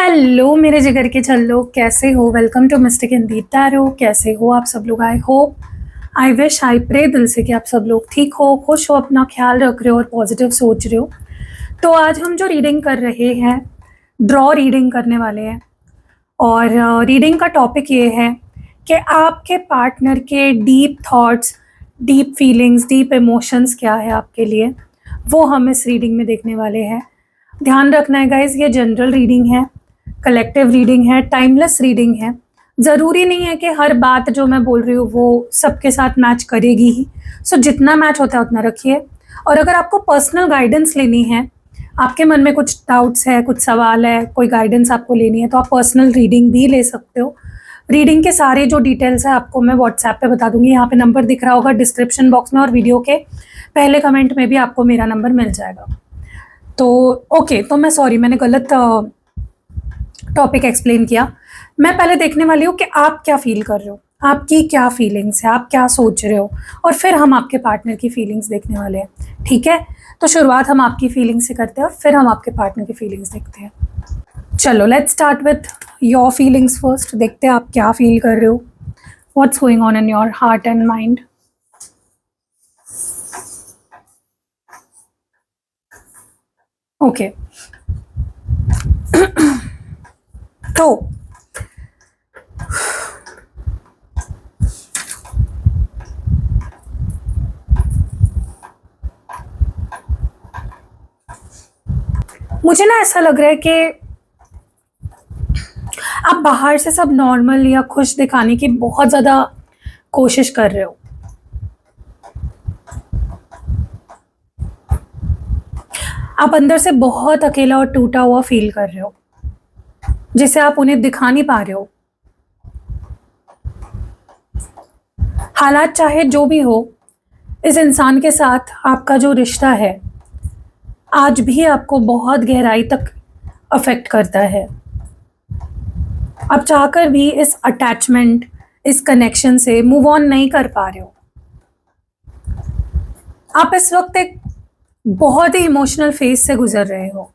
Hello मेरे जिगर के छल्लो, कैसे हो? Welcome to mistake in the tarot. कैसे हो आप सब लोग? I hope, I wish, I pray दिल से कि आप सब लोग ठीक हो, खुश हो, अपना ख्याल रख रहे हो और पॉजिटिव सोच रहे हो। तो आज हम जो रीडिंग कर रहे हैं, ड्रॉ रीडिंग करने वाले हैं। और रीडिंग का टॉपिक ये है कि आपके पार्टनर के deep thoughts, deep feelings, deep emotions क्या है आपके लिए, वो हम इस रीडिंग में देखने वाले हैं। ध्यान रखना है गाइज, ये जनरल रीडिंग है, कलेक्टिव रीडिंग है, टाइमलेस रीडिंग है। ज़रूरी नहीं है कि हर बात जो मैं बोल रही हूँ वो सबके साथ मैच करेगी ही। सो जितना मैच होता है उतना रखिए। और अगर आपको पर्सनल गाइडेंस लेनी है, आपके मन में कुछ डाउट्स है, कुछ सवाल है, कोई गाइडेंस आपको लेनी है, तो आप पर्सनल रीडिंग भी ले सकते हो। रीडिंग के सारे जो डिटेल्स है आपको मैं व्हाट्सएप पे बता दूंगी। यहाँ पे नंबर दिख रहा होगा डिस्क्रिप्शन बॉक्स में, और वीडियो के पहले कमेंट में भी आपको मेरा नंबर मिल जाएगा। तो ओके, तो मैं सॉरी, मैंने गलत टॉपिक एक्सप्लेन किया। मैं पहले देखने वाली हूँ कि आप क्या फील कर रहे हो, आपकी क्या फीलिंग्स है, आप क्या सोच रहे हो, और फिर हम आपके पार्टनर की फीलिंग्स देखने वाले हैं। ठीक है, तो शुरुआत हम आपकी फीलिंग्स से करते हैं और फिर हम आपके पार्टनर की फीलिंग्स देखते हैं। चलो let's start with your feelings first. देखते हैं आप क्या फील कर रहे हो, what's going on in your heart and mind. Okay, तो मुझे ना ऐसा लग रहा है कि आप बाहर से सब नॉर्मल या खुश दिखाने की बहुत ज़्यादा कोशिश कर रहे हो। आप अंदर से बहुत अकेला और टूटा हुआ फील कर रहे हो, जिसे आप उन्हें दिखा नहीं पा रहे हो। हालात चाहे जो भी हो, इस इंसान के साथ आपका जो रिश्ता है आज भी आपको बहुत गहराई तक अफेक्ट करता है। आप चाहकर भी इस अटैचमेंट, इस कनेक्शन से मूव ऑन नहीं कर पा रहे हो। आप इस वक्त एक बहुत ही इमोशनल फेज से गुजर रहे हो।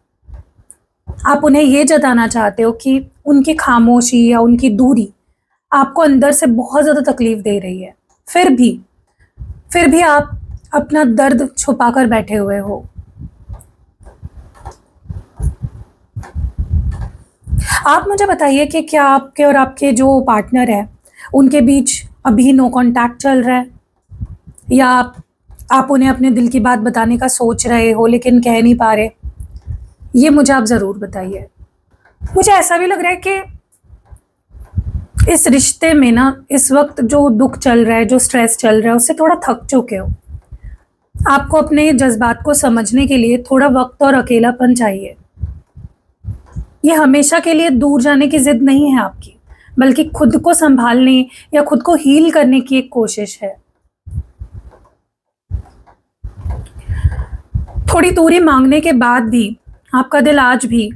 आप उन्हें ये जताना चाहते हो कि उनकी खामोशी या उनकी दूरी आपको अंदर से बहुत ज़्यादा तकलीफ दे रही है। फिर भी आप अपना दर्द छुपा कर बैठे हुए हो। आप मुझे बताइए कि क्या आपके और आपके जो पार्टनर है उनके बीच अभी नो कांटेक्ट चल रहा है, या आप उन्हें अपने दिल की बात बताने का सोच रहे हो लेकिन कह नहीं पा रहे? ये मुझे आप ज़रूर बताइए। मुझे ऐसा भी लग रहा है कि इस रिश्ते में ना इस वक्त जो दुख चल रहा है, जो स्ट्रेस चल रहा है, उससे थोड़ा थक चुके हो। आपको अपने जज्बात को समझने के लिए थोड़ा वक्त और अकेलापन चाहिए। ये हमेशा के लिए दूर जाने की जिद नहीं है आपकी, बल्कि खुद को संभालने या खुद को हील करने की एक कोशिश है। थोड़ी दूरी मांगने के बाद भी आपका दिल आज भी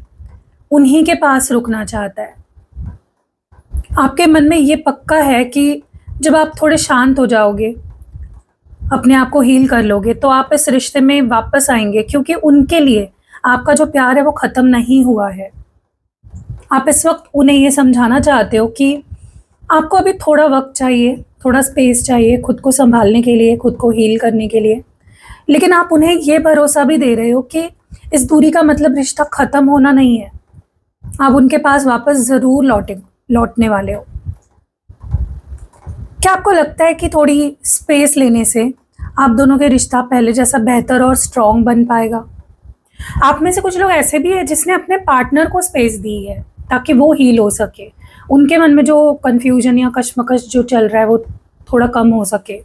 उन्हीं के पास रुकना चाहता है। आपके मन में ये पक्का है कि जब आप थोड़े शांत हो जाओगे, अपने आप को हील कर लोगे, तो आप इस रिश्ते में वापस आएंगे, क्योंकि उनके लिए आपका जो प्यार है वो ख़त्म नहीं हुआ है। आप इस वक्त उन्हें ये समझाना चाहते हो कि आपको अभी थोड़ा वक्त चाहिए, थोड़ा स्पेस चाहिए खुद को संभालने के लिए, खुद को हील करने के लिए। लेकिन आप उन्हें ये भरोसा भी दे रहे हो कि इस दूरी का मतलब रिश्ता ख़त्म होना नहीं है। आप उनके पास वापस ज़रूर लौटने वाले हो। क्या आपको लगता है कि थोड़ी स्पेस लेने से आप दोनों के रिश्ता पहले जैसा बेहतर और स्ट्रॉन्ग बन पाएगा? आप में से कुछ लोग ऐसे भी हैं जिसने अपने पार्टनर को स्पेस दी है ताकि वो हील हो सके, उनके मन में जो कन्फ्यूजन या कश्मकश जो चल रहा है वो थोड़ा कम हो सके।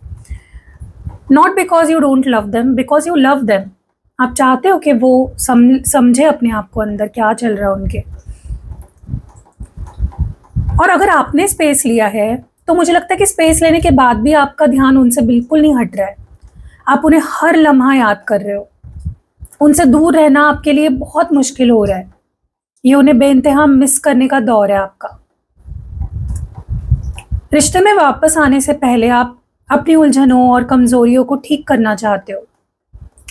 Not because you don't love them, because you love them. आप चाहते हो कि वो समझे अपने आप को, अंदर क्या चल रहा है उनके। और अगर आपने स्पेस लिया है तो मुझे लगता है कि स्पेस लेने के बाद भी आपका ध्यान उनसे बिल्कुल नहीं हट रहा है। आप उन्हें हर लम्हा याद कर रहे हो। उनसे दूर रहना आपके लिए बहुत मुश्किल हो रहा है। ये उन्हें बेइंतहा मिस करने का दौर है आपका। रिश्ते में वापस आने से पहले आप अपनी उलझनों और कमजोरियों को ठीक करना चाहते हो।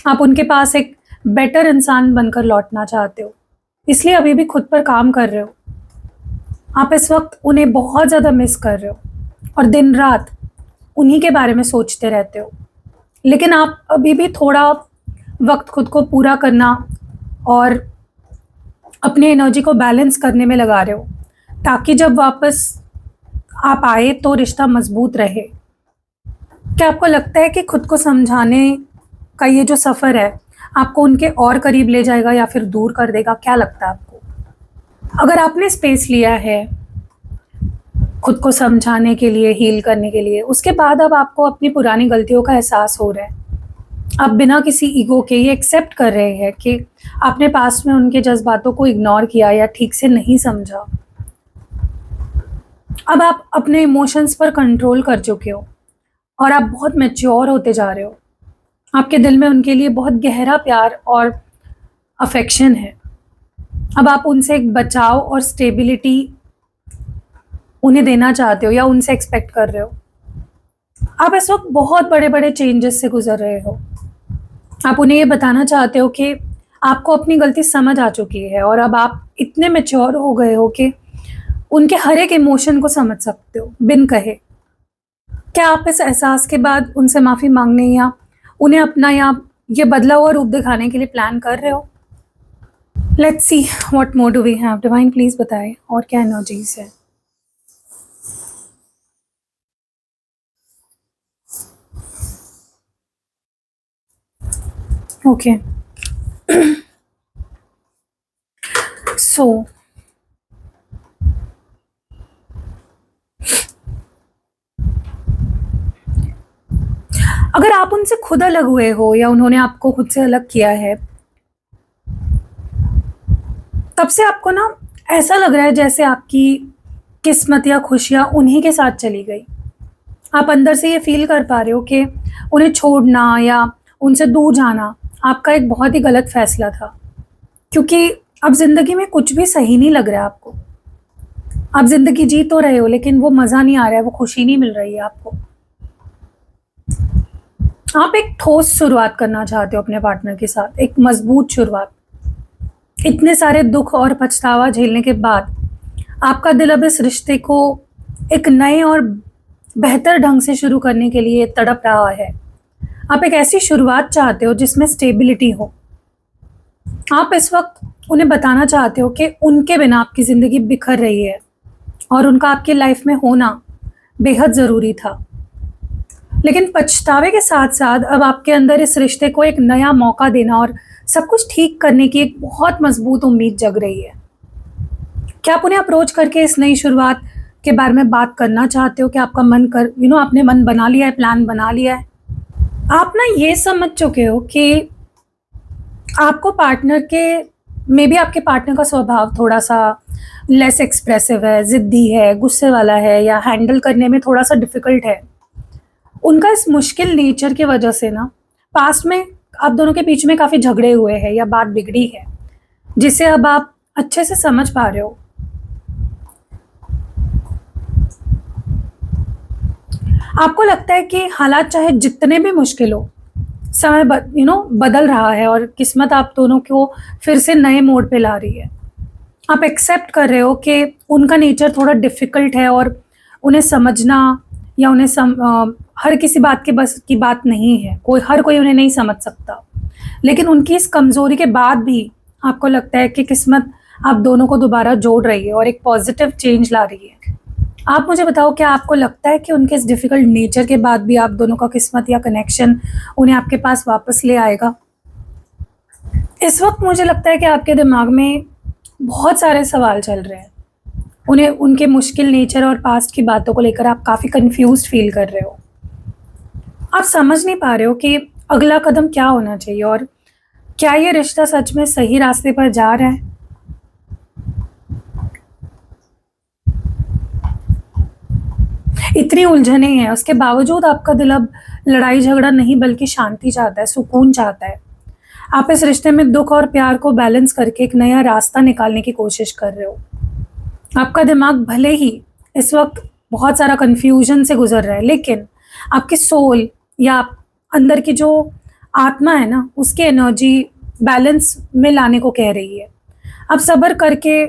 आप उनके पास एक बेटर इंसान बनकर लौटना चाहते हो, इसलिए अभी भी खुद पर काम कर रहे हो। आप इस वक्त उन्हें बहुत ज़्यादा मिस कर रहे हो और दिन रात उन्हीं के बारे में सोचते रहते हो। लेकिन आप अभी भी थोड़ा वक्त खुद को पूरा करना और अपनी एनर्जी को बैलेंस करने में लगा रहे हो, ताकि जब वापस आप आए तो रिश्ता मजबूत रहे। क्या आपको लगता है कि खुद को समझाने का ये जो सफ़र है आपको उनके और करीब ले जाएगा या फिर दूर कर देगा? क्या लगता है आपको? अगर आपने स्पेस लिया है खुद को समझाने के लिए, हील करने के लिए, उसके बाद अब आपको अपनी पुरानी गलतियों का एहसास हो रहा है, आप बिना किसी ईगो के ये एक्सेप्ट कर रहे हैं कि आपने पास्ट में उनके जज्बातों को इग्नोर किया या ठीक से नहीं समझा। अब आप अपने इमोशंस पर कंट्रोल कर चुके हो और आप बहुत मैच्योर होते जा रहे हो। आपके दिल में उनके लिए बहुत गहरा प्यार और अफेक्शन है। अब आप उनसे एक बचाव और स्टेबिलिटी उन्हें देना चाहते हो या उनसे एक्सपेक्ट कर रहे हो। आप इस वक्त बहुत बड़े-बड़े चेंजेस से गुज़र रहे हो। आप उन्हें ये बताना चाहते हो कि आपको अपनी गलती समझ आ चुकी है और अब आप इतने मैच्योर हो गए हो कि उनके हर एक इमोशन को समझ सकते हो, बिन कहे। क्या आप इस एहसास के बाद उनसे माफ़ी माँगने या उन्हें अपना या ये बदला हुआ रूप दिखाने के लिए प्लान कर रहे हो? Let's see what more do we have. Divine please बताएँ और क्या एनर्जीज़ है? ओके। सो अगर आप उनसे खुद अलग हुए हो या उन्होंने आपको खुद से अलग किया है, तब से आपको ना ऐसा लग रहा है जैसे आपकी किस्मत या खुशियाँ उन्हीं के साथ चली गई। आप अंदर से ये फ़ील कर पा रहे हो कि उन्हें छोड़ना या उनसे दूर जाना आपका एक बहुत ही गलत फ़ैसला था, क्योंकि अब ज़िंदगी में कुछ भी सही नहीं लग रहा है आपको। आप ज़िंदगी जी तो रहे हो लेकिन वो मज़ा नहीं आ रहा है, वो खुशी नहीं मिल रही है आपको। आप एक ठोस शुरुआत करना चाहते हो अपने पार्टनर के साथ, एक मज़बूत शुरुआत। इतने सारे दुःख और पछतावा झेलने के बाद आपका दिल अब इस रिश्ते को एक नए और बेहतर ढंग से शुरू करने के लिए तड़प रहा है। आप एक ऐसी शुरुआत चाहते हो जिसमें स्टेबिलिटी हो। आप इस वक्त उन्हें बताना चाहते हो कि उनके बिना आपकी ज़िंदगी बिखर रही है और उनका आपकी लाइफ में होना बेहद ज़रूरी था। लेकिन पछतावे के साथ-साथ अब आपके अंदर इस रिश्ते को एक नया मौका देना और सब कुछ ठीक करने की एक बहुत मज़बूत उम्मीद जग रही है। क्या आप उन्हें अप्रोच करके इस नई शुरुआत के बारे में बात करना चाहते हो कि आपका मन कर आपने मन बना लिया है, प्लान बना लिया है? आप ना ये समझ चुके हो कि आपको पार्टनर के मेबी आपके पार्टनर का स्वभाव थोड़ा-सा लेस एक्सप्रेसिव है, ज़िद्दी है, गुस्से वाला है या हैंडल करने में थोड़ा-सा डिफ़िकल्ट है। उनका इस मुश्किल नेचर की वजह से ना पास्ट में आप दोनों के बीच में काफ़ी झगड़े हुए हैं या बात बिगड़ी है, जिसे अब आप अच्छे से समझ पा रहे हो। आपको लगता है कि हालात चाहे जितने भी मुश्किल हो, समय बदल रहा है और किस्मत आप दोनों को फिर से नए मोड़ पे ला रही है। आप एक्सेप्ट कर रहे हो कि उनका नेचर थोड़ा डिफ़िकल्ट है और उन्हें समझना या हर किसी बात के बस की बात नहीं है, हर कोई उन्हें नहीं समझ सकता। लेकिन उनकी इस कमज़ोरी के बाद भी आपको लगता है कि किस्मत आप दोनों को दोबारा जोड़ रही है और एक पॉज़िटिव चेंज ला रही है। आप मुझे बताओ, क्या आपको लगता है कि उनके इस डिफ़िकल्ट नेचर के बाद भी आप दोनों का किस्मत या कनेक्शन उन्हें आपके पास वापस ले आएगा? इस वक़्त मुझे लगता है कि आपके दिमाग में बहुत सारे सवाल चल रहे हैं। उन्हें उनके मुश्किल नेचर और पास्ट की बातों को लेकर आप काफ़ी कन्फ्यूज़्ड फ़ील कर रहे हो। आप समझ नहीं पा रहे हो कि अगला कदम क्या होना चाहिए और क्या ये रिश्ता सच में सही रास्ते पर जा रहा है? इतनी उलझनें हैं, उसके बावजूद आपका दिल अब लड़ाई-झगड़ा नहीं बल्कि शांति चाहता है, सुकून चाहता है। आप इस रिश्ते में दुःख और प्यार को बैलेंस करके एक नया रास्ता निकालने की कोशिश कर रहे हो। आपका दिमाग भले ही इस वक़्त बहुत सारा कन्फ्यूज़न से गुज़र रहा है, लेकिन आपकी सोल या अंदर की जो आत्मा है ना, उसकी एनर्जी बैलेंस में लाने को कह रही है। आप सब्र करके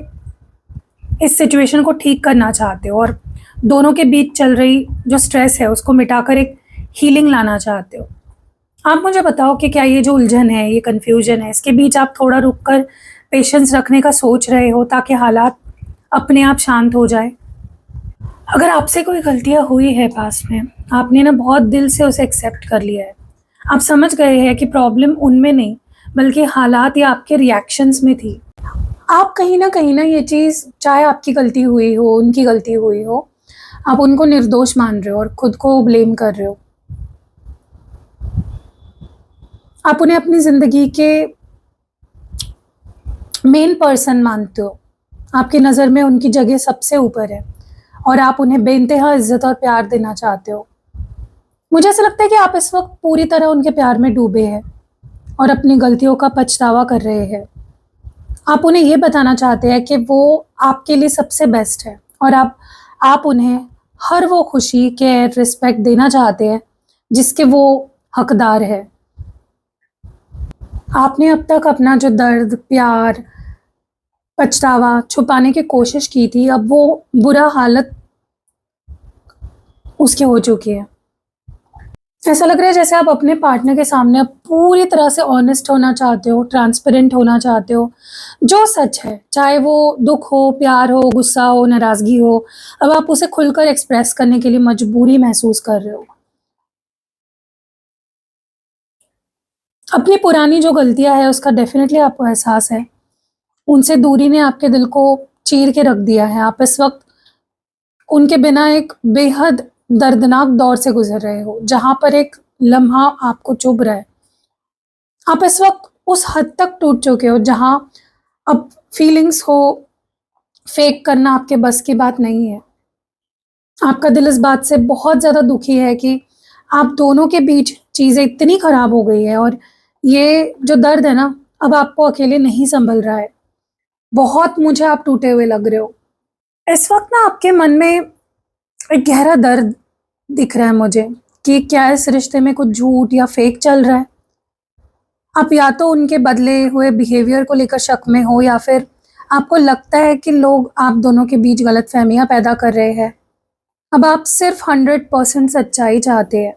इस सिचुएशन को ठीक करना चाहते हो और दोनों के बीच चल रही जो स्ट्रेस है उसको मिटाकर एक हीलिंग लाना चाहते हो। आप मुझे बताओ कि क्या ये जो उलझन है, ये कन्फ्यूजन है, इसके बीच आप थोड़ा रुक कर पेशेंस रखने का सोच रहे हो ताकि हालात अपने आप शांत हो जाए? अगर आपसे कोई गलतियाँ हुई है पास्ट में, आपने ना बहुत दिल से उसे एक्सेप्ट कर लिया है। आप समझ गए हैं कि प्रॉब्लम उनमें नहीं, बल्कि हालात या आपके रिएक्शंस में थी। आप कहीं न ये चीज़, चाहे आपकी गलती हुई हो, उनकी गलती हुई हो, आप उनको निर्दोष मान रहे हो और खुद को ब्लेम कर रहे हो। आप उन्हें अपनी ज़िंदगी के मेन पर्सन मानते हो। आपकी नज़र में उनकी जगह सबसे ऊपर है और आप उन्हें बेइंतहा इज़्ज़त और प्यार देना चाहते हो। मुझे ऐसा लगता है कि आप इस वक़्त पूरी तरह उनके प्यार में डूबे हैं और अपनी गलतियों का पछतावा कर रहे हैं। आप उन्हें ये बताना चाहते हैं कि वो आपके लिए सबसे बेस्ट है और आप उन्हें हर वो खुशी, केयर, रिस्पेक्ट देना चाहते हैं जिसके वो हकदार है। आपने अब तक अपना जो दर्द, प्यार, पछतावा छुपाने की कोशिश की थी, अब वो बुरा हालत उसकी हो चुकी है। ऐसा लग रहा है जैसे आप अपने पार्टनर के सामने अब पूरी तरह से ऑनेस्ट होना चाहते हो, ट्रांसपेरेंट होना चाहते हो। जो सच है, चाहे वो दुःख हो, प्यार हो, गुस्सा हो, नाराज़गी हो, अब आप उसे खुलकर एक्सप्रेस करने के लिए मजबूरी महसूस कर रहे हो। अपनी पुरानी जो गलतियाँ हैं उसका डेफ़िनेटली आपको एहसास है। उनसे दूरी ने आपके दिल को चीर के रख दिया है। आप इस वक़्त उनके बिना एक बेहद दर्दनाक दौर से गुज़र रहे हो, जहाँ पर एक लम्हा आपको चुभ रहा है। आप इस वक़्त उस हद तक टूट चुके हो जहाँ अब फीलिंग्स को फ़ेक करना आपके बस की बात नहीं है। आपका दिल इस बात से बहुत ज़्यादा दुखी है कि आप दोनों के बीच चीज़ें इतनी ख़राब हो गई है और ये जो दर्द है ना, अब आपको अकेले नहीं सँभल रहा है। बहुत मुझे आप टूटे हुए लग रहे हो। इस वक़्त ना आपके मन में एक गहरा दर्द दिख रहा है मुझे कि क्या इस रिश्ते में कुछ झूठ या फ़ेक चल रहा है? आप या तो उनके बदले हुए बिहेवियर को लेकर शक में हो या फिर आपको लगता है कि लोग आप दोनों के बीच गलतफ़हमियाँ पैदा कर रहे हैं। अब आप सिर्फ़ 100% सच्चाई चाहते हैं।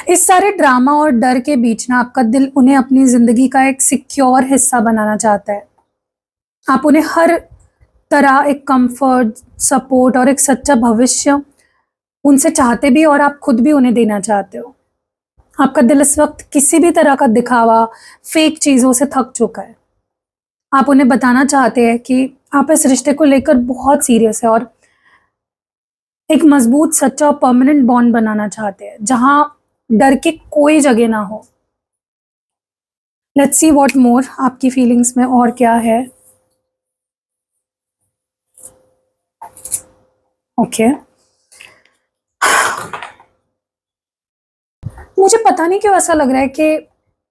इस सारे ड्रामा और डर के बीच ना आपका दिल उन्हें अपनी ज़िंदगी का एक सिक्योर हिस्सा बनाना चाहता है। आप उन्हें हर तरह एक कम्फ़र्ट, सपोर्ट और एक सच्चा भविष्य उनसे चाहते भी और आप खुद भी उन्हें देना चाहते हो। आपका दिल इस वक़्त किसी भी तरह का दिखावा, फ़ेक चीज़ों से थक चुका है। आप उन्हें बताना चाहते हैं कि आप इस रिश्ते को लेकर बहुत सीरियस है और एक मज़बूत, सच्चा और परमानेंट बॉन्ड बनाना चाहते हैं, जहाँ डर की कोई जगह ना हो। लेट्स सी व्हाट मोर, आपकी फीलिंग्स में और क्या है? ओके। मुझे पता नहीं क्यों ऐसा लग रहा है कि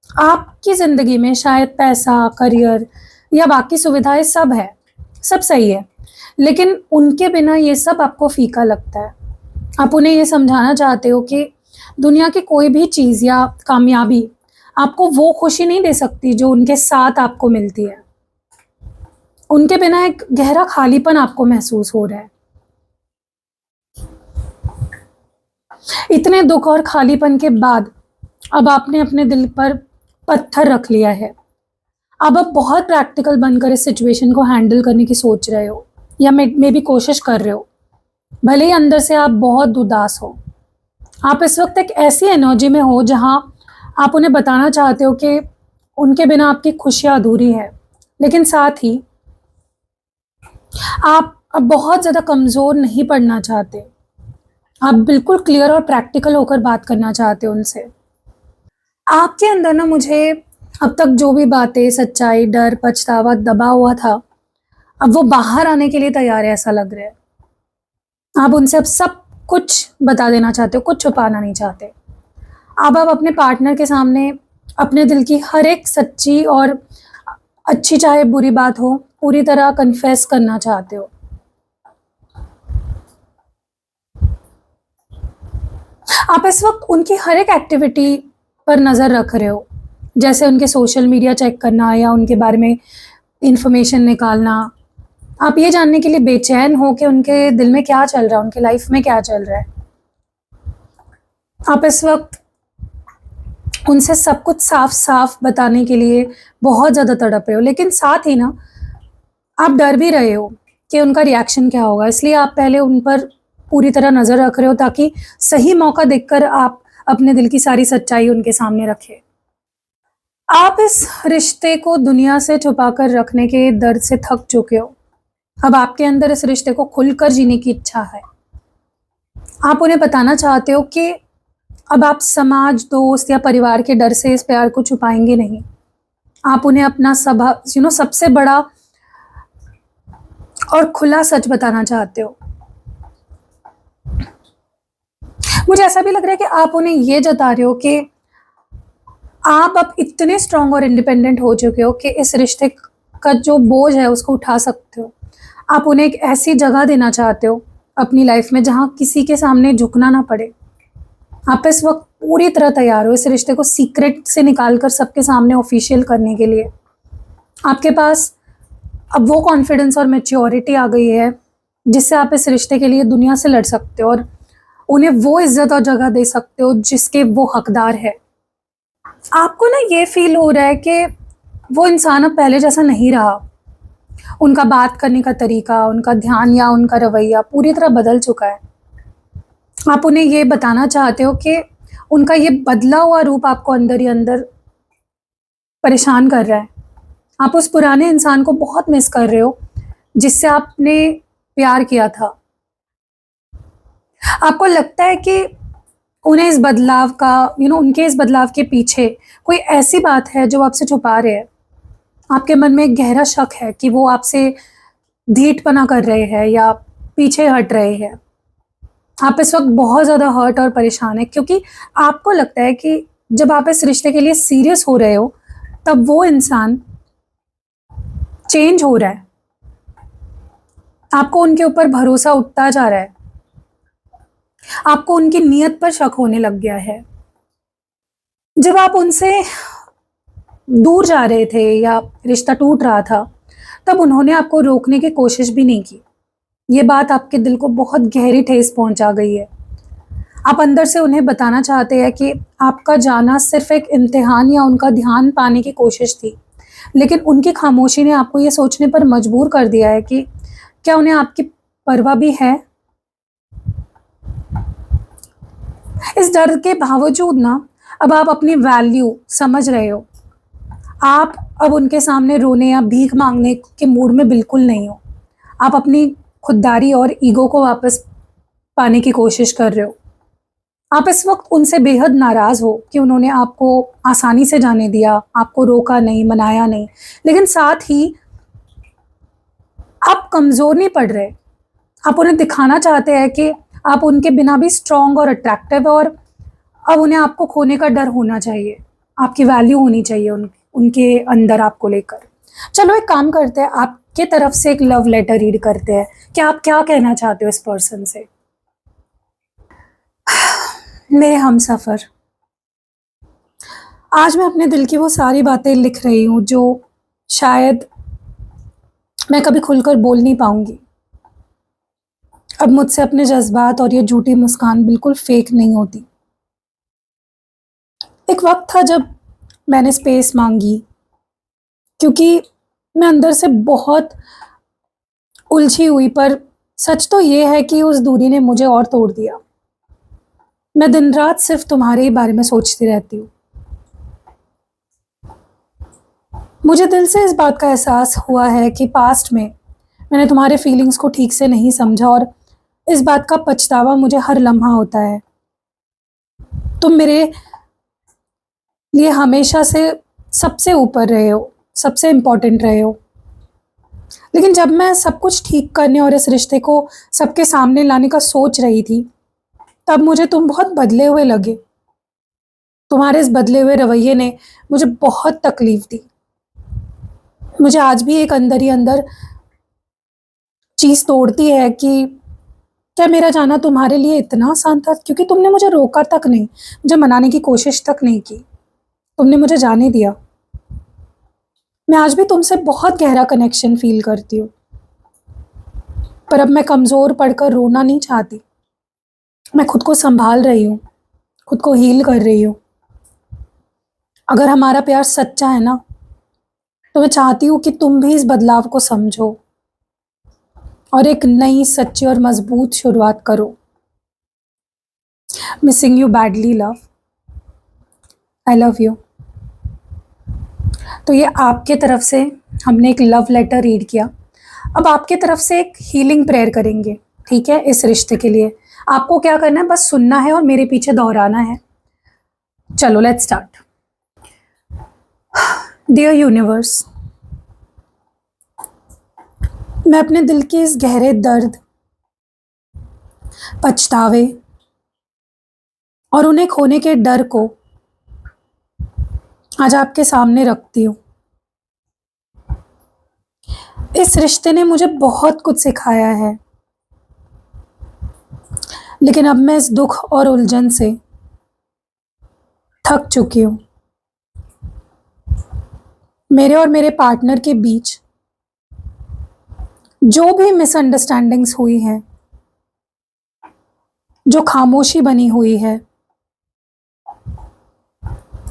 आपकी ज़िंदगी में शायद पैसा, करियर या बाकी सुविधाएँ सब है, सब सही है, लेकिन उनके बिना ये सब आपको फीका लगता है। आप उन्हें ये समझाना चाहते हो कि दुनिया की कोई भी चीज़ या कामयाबी आपको वो खुशी नहीं दे सकती जो उनके साथ आपको मिलती है। उनके बिना एक गहरा खालीपन आपको महसूस हो रहा है। इतने दुःख और खालीपन के बाद अब आपने अपने दिल पर पत्थर रख लिया है। अब आप बहुत प्रैक्टिकल बनकर इस सिचुएशन को हैंडल करने की सोच रहे हो या मे बी कोशिश कर रहे हो। भले ही अंदर से आप बहुत उदास हो। आप इस वक़्त एक ऐसी एनर्जी में हो जहाँ आप उन्हें बताना चाहते हो कि उनके बिना आपकी खुशियाँ अधूरी है। लेकिन साथ ही आप अब बहुत ज़्यादा कमज़ोर नहीं पड़ना चाहते। आप बिल्कुल क्लियर और प्रैक्टिकल होकर बात करना चाहते हो उनसे। आपके अंदर ना मुझे अब तक जो भी बातें, सच्चाई, डर, पछतावा दबा हुआ था, अब वो बाहर आने के लिए तैयार है ऐसा लग रहा है। आप उनसे अब सब कुछ बता देना चाहते हो, कुछ छुपाना नहीं चाहते। अब आप अपने पार्टनर के सामने अपने दिल की हर एक सच्ची और अच्छी चाहे बुरी बात हो, पूरी तरह कन्फेस करना चाहते हो। आप इस वक़्त उनकी हर एक एक्टिविटी पर नज़र रख रहे हो। जैसे उनके सोशल मीडिया चेक करना या उनके बारे में इंफॉर्मेशन निकालना। आप ये जानने के लिए बेचैन हो कि उनके दिल में क्या चल रहा है, उनके लाइफ में क्या चल रहा है। आप इस वक्त उनसे सब कुछ साफ-साफ बताने के लिए बहुत ज़्यादा तड़प रहे हो, लेकिन साथ ही ना आप डर भी रहे हो कि उनका रिएक्शन क्या होगा, इसलिए आप पहले उन पर पूरी तरह नज़र रख रहे हो ताकि सही मौका देखकर आप अपने दिल की सारी सच्चाई उनके सामने रखें। आप इस रिश्ते को दुनिया से छुपाकर रखने के दर्द से थक चुके हो। अब आपके अंदर इस रिश्ते को खुलकर जीने की इच्छा है। आप उन्हें बताना चाहते हो कि अब आप समाज, दोस्त या परिवार के डर से इस प्यार को छुपाएँगे नहीं। आप उन्हें अपना सबसे बड़ा और खुला सच बताना चाहते हो। मुझे ऐसा भी लग रहा है कि आप उन्हें ये जता रहे हो कि आप अब इतने स्ट्रॉन्ग और इंडिपेंडेंट हो चुके हो कि इस रिश्ते का जो बोझ है उसको उठा सकते हो। आप उन्हें एक ऐसी जगह देना चाहते हो अपनी लाइफ में जहाँ किसी के सामने झुकना ना पड़े। आप इस वक़्त पूरी तरह तैयार हो इस रिश्ते को सीक्रेट से निकाल कर सबके सामने ऑफ़िशियल करने के लिए। आपके पास अब वो कॉन्फिडेंस और मैच्योरिटी आ गई है जिससे आप इस रिश्ते के लिए दुनिया से लड़ सकते हो और उन्हें वो इज़्ज़त और जगह दे सकते हो जिसके वो हकदार है। आपको ना ये फ़ील हो रहा है कि वो इंसान अब पहले जैसा नहीं रहा। उनका बात करने का तरीका, उनका ध्यान या उनका रवैया पूरी तरह बदल चुका है। आप उन्हें ये बताना चाहते हो कि उनका ये बदला हुआ रूप आपको अंदर ही अंदर परेशान कर रहा है। आप उस पुराने इंसान को बहुत मिस कर रहे हो, जिससे आपने प्यार किया था। आपको लगता है कि उन्हें इस बदलाव का उनके इस बदलाव के पीछे कोई ऐसी बात है जो आपसे छुपा रहे हैं। आपके मन में एक गहरा शक है कि वो आपसे ढीठपना कर रहे हैं या पीछे हट रहे हैं। आप इस वक़्त बहुत ज़्यादा हर्ट और परेशान हैं क्योंकि आपको लगता है कि जब आप इस रिश्ते के लिए सीरियस हो रहे हो, तब वो इंसान चेंज हो रहा है। आपको उनके ऊपर भरोसा उठता जा रहा है। आपको उनकी नीयत पर शक होने लग गया है। जब आप उनसे दूर जा रहे थे या रिश्ता टूट रहा था, तब उन्होंने आपको रोकने की कोशिश भी नहीं की। ये बात आपके दिल को बहुत गहरी ठेस पहुंचा गई है। आप अंदर से उन्हें बताना चाहते हैं कि आपका जाना सिर्फ एक इम्तिहान या उनका ध्यान पाने की कोशिश थी, लेकिन उनकी खामोशी ने आपको ये सोचने पर मजबूर कर दिया है कि क्या उन्हें आपकी परवाह भी है? इस डर के बावजूद ना अब आप अपनी वैल्यू समझ रहे हो। आप अब उनके सामने रोने या भीख मांगने के मूड में बिल्कुल नहीं हो। आप अपनी खुददारी और ईगो को वापस पाने की कोशिश कर रहे हो। आप इस वक्त उनसे बेहद नाराज़ हो कि उन्होंने आपको आसानी से जाने दिया, आपको रोका नहीं, मनाया नहीं। लेकिन साथ ही आप कमज़ोर नहीं पड़ रहे। आप उन्हें दिखाना चाहते हैं कि आप उनके बिना भी स्ट्रॉन्ग और अट्रैक्टिव है और अब उन्हें आपको खोने का डर होना चाहिए। आपकी वैल्यू होनी चाहिए उनके अंदर आपको लेकर। चलो एक काम करते हैं, आपके तरफ से एक लव लेटर रीड करते हैं कि आप क्या कहना चाहते हो इस पर्सन से। मेरे हमसफ़र, आज मैं अपने दिल की वो सारी बातें लिख रही हूँ जो शायद मैं कभी खुलकर बोल नहीं पाऊँगी। अब मुझसे अपने जज़्बात और ये झूठी मुस्कान बिल्कुल फ़ेक नहीं होती। एक वक़्त था जब मैंने स्पेस माँगी क्योंकि मैं अंदर से बहुत उलझी हुई, पर सच तो ये है कि उस दूरी ने मुझे और तोड़ दिया। मैं दिन-रात सिर्फ़ तुम्हारे ही बारे में सोचती रहती हूँ। मुझे दिल से इस बात का एहसास हुआ है कि पास्ट में मैंने तुम्हारे फीलिंग्स को ठीक से नहीं समझा और इस बात का पछतावा मुझे हर लम्हा होता है। तुम मेरे लिए हमेशा से सबसे ऊपर रहे हो, सबसे इम्पोर्टेंट रहे हो। लेकिन जब मैं सब कुछ ठीक करने और इस रिश्ते को सबके सामने लाने का सोच रही थी, तब मुझे तुम बहुत बदले हुए लगे। तुम्हारे इस बदले हुए रवैये ने मुझे बहुत तकलीफ़ दी। मुझे आज भी एक अंदर ही अंदर चीज़ तोड़ती है कि क्या मेरा जाना तुम्हारे लिए इतना आसान था? क्योंकि तुमने मुझे रोका तक नहीं, मुझे मनाने की कोशिश तक नहीं की। तुमने मुझे जाने दिया। मैं आज भी तुमसे बहुत गहरा कनेक्शन फील करती हूँ, पर अब मैं कमज़ोर पड़कर रोना नहीं चाहती। मैं खुद को संभाल रही हूँ, खुद को हील कर रही हूँ। अगर हमारा प्यार सच्चा है ना, तो मैं चाहती हूँ कि तुम भी इस बदलाव को समझो और एक नई, सच्ची और मजबूत शुरुआत करो। Missing you badly love. I love you. तो ये आपके तरफ से हमने एक लव लेटर रीड किया। अब आपके तरफ से एक हीलिंग प्रेयर करेंगे, ठीक है? इस रिश्ते के लिए आपको क्या करना है, बस सुनना है और मेरे पीछे दोहराना है। चलो लेट्स स्टार्ट। डियर यूनिवर्स, मैं अपने दिल के इस गहरे दर्द, पछतावे और उन्हें खोने के डर को आज आपके सामने रखती हूँ। इस रिश्ते ने मुझे बहुत कुछ सिखाया है, लेकिन अब मैं इस दुख और उलझन से थक चुकी हूँ। मेरे और मेरे पार्टनर के बीच जो भी मिसअंडरस्टैंडिंग्स हुई हैं, जो खामोशी बनी हुई है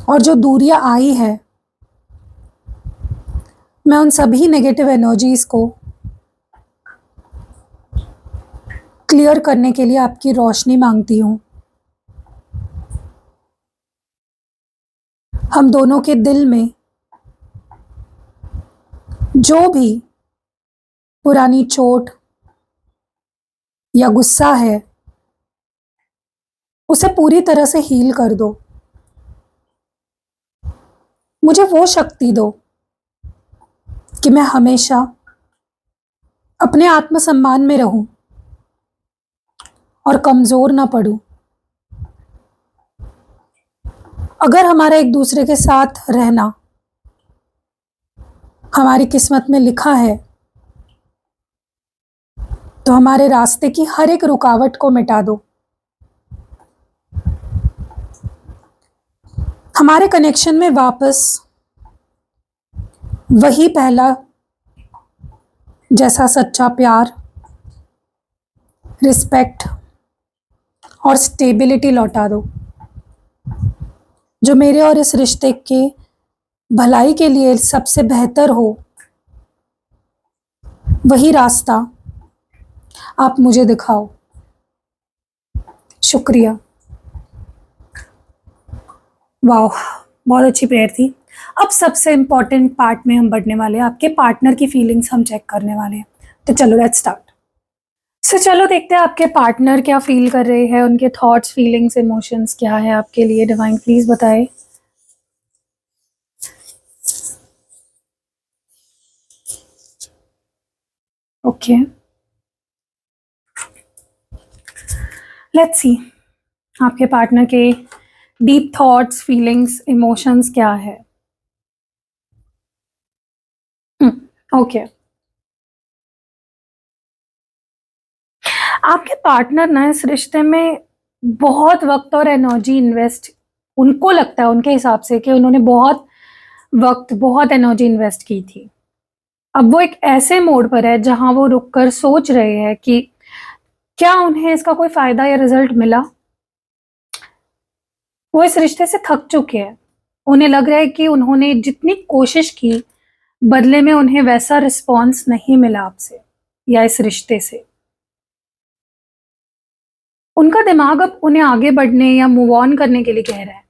और जो दूरियां आई है, मैं उन सभी नेगेटिव एनर्जीज को क्लियर करने के लिए आपकी रोशनी मांगती हूँ। हम दोनों के दिल में जो भी पुरानी चोट या गुस्सा है, उसे पूरी तरह से हील कर दो। मुझे वो शक्ति दो कि मैं हमेशा अपने आत्मसम्मान में रहूं और कमजोर ना पड़ूं। अगर हमारा एक दूसरे के साथ रहना हमारी किस्मत में लिखा है, तो हमारे रास्ते की हर एक रुकावट को मिटा दो। हमारे कनेक्शन में वापस वही पहला जैसा सच्चा प्यार, रिस्पेक्ट और स्टेबिलिटी लौटा दो, जो मेरे और इस रिश्ते के भलाई के लिए सबसे बेहतर हो। वही रास्ता आप मुझे दिखाओ। शुक्रिया। वाह, बहुत अच्छी प्रेयर थी। अब सबसे इम्पोर्टेंट पार्ट में हम बढ़ने वाले हैं, आपके पार्टनर की फीलिंग्स हम चेक करने वाले हैं। तो चलो लेट्स स्टार्ट। चलो देखते हैं आपके पार्टनर क्या फील कर रहे हैं, उनके थॉट्स, फीलिंग्स, इमोशंस क्या है आपके लिए। डिवाइन प्लीज बताएं। ओके, लेट्स सी आपके पार्टनर के डीप थॉट्स, फीलिंग्स, इमोशंस क्या है। ओके, आपके पार्टनर ना इस रिश्ते में बहुत वक्त और एनर्जी इन्वेस्ट, उनको लगता है, उनके हिसाब से, कि उन्होंने बहुत वक्त, बहुत एनर्जी इन्वेस्ट की थी। अब वो एक ऐसे मोड पर है जहां वो रुककर सोच रहे हैं कि क्या उन्हें इसका कोई फायदा या रिजल्ट मिला। वो इस रिश्ते से थक चुके हैं। उन्हें लग रहा है कि उन्होंने जितनी कोशिश की, बदले में उन्हें वैसा रिस्पॉन्स नहीं मिला आपसे या इस रिश्ते से। उनका दिमाग अब उन्हें आगे बढ़ने या मूव ऑन करने के लिए कह रहा है।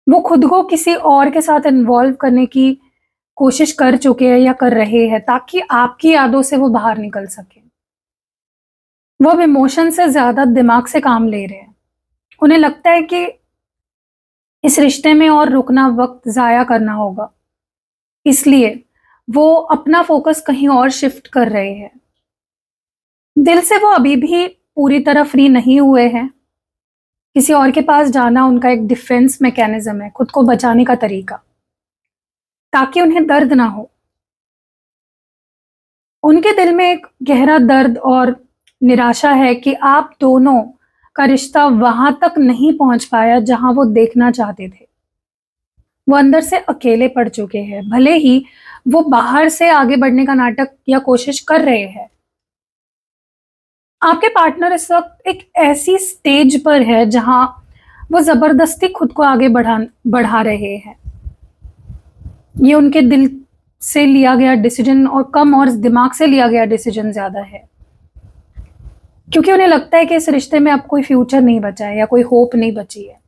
वो खुद को किसी और के साथ इन्वॉल्व करने की कोशिश कर चुके हैं या कर रहे हैं, ताकि आपकी यादों से वो बाहर निकल सके। वो अब इमोशन से ज्यादा दिमाग से काम ले रहे हैं। उन्हें लगता है कि इस रिश्ते में और रुकना वक्त जाया करना होगा, इसलिए वो अपना फोकस कहीं और शिफ्ट कर रहे हैं। दिल से वो अभी भी पूरी तरह फ्री नहीं हुए हैं। किसी और के पास जाना उनका एक डिफेंस मैकेनिज्म है, खुद को बचाने का तरीका, ताकि उन्हें दर्द ना हो। उनके दिल में एक गहरा दर्द और निराशा है कि आप दोनों का रिश्ता वहां तक नहीं पहुंच पाया जहां वो देखना चाहते थे। वो अंदर से अकेले पड़ चुके हैं, भले ही वो बाहर से आगे बढ़ने का नाटक या कोशिश कर रहे हैं। आपके पार्टनर इस वक्त एक ऐसी स्टेज पर है जहां वो जबरदस्ती खुद को आगे बढ़ा रहे हैं। ये उनके दिल से लिया गया डिसीजन और कम, और दिमाग से लिया गया डिसीजन ज्यादा है, क्योंकि उन्हें लगता है कि इस रिश्ते में अब कोई फ्यूचर नहीं बचा है या कोई होप नहीं बची है।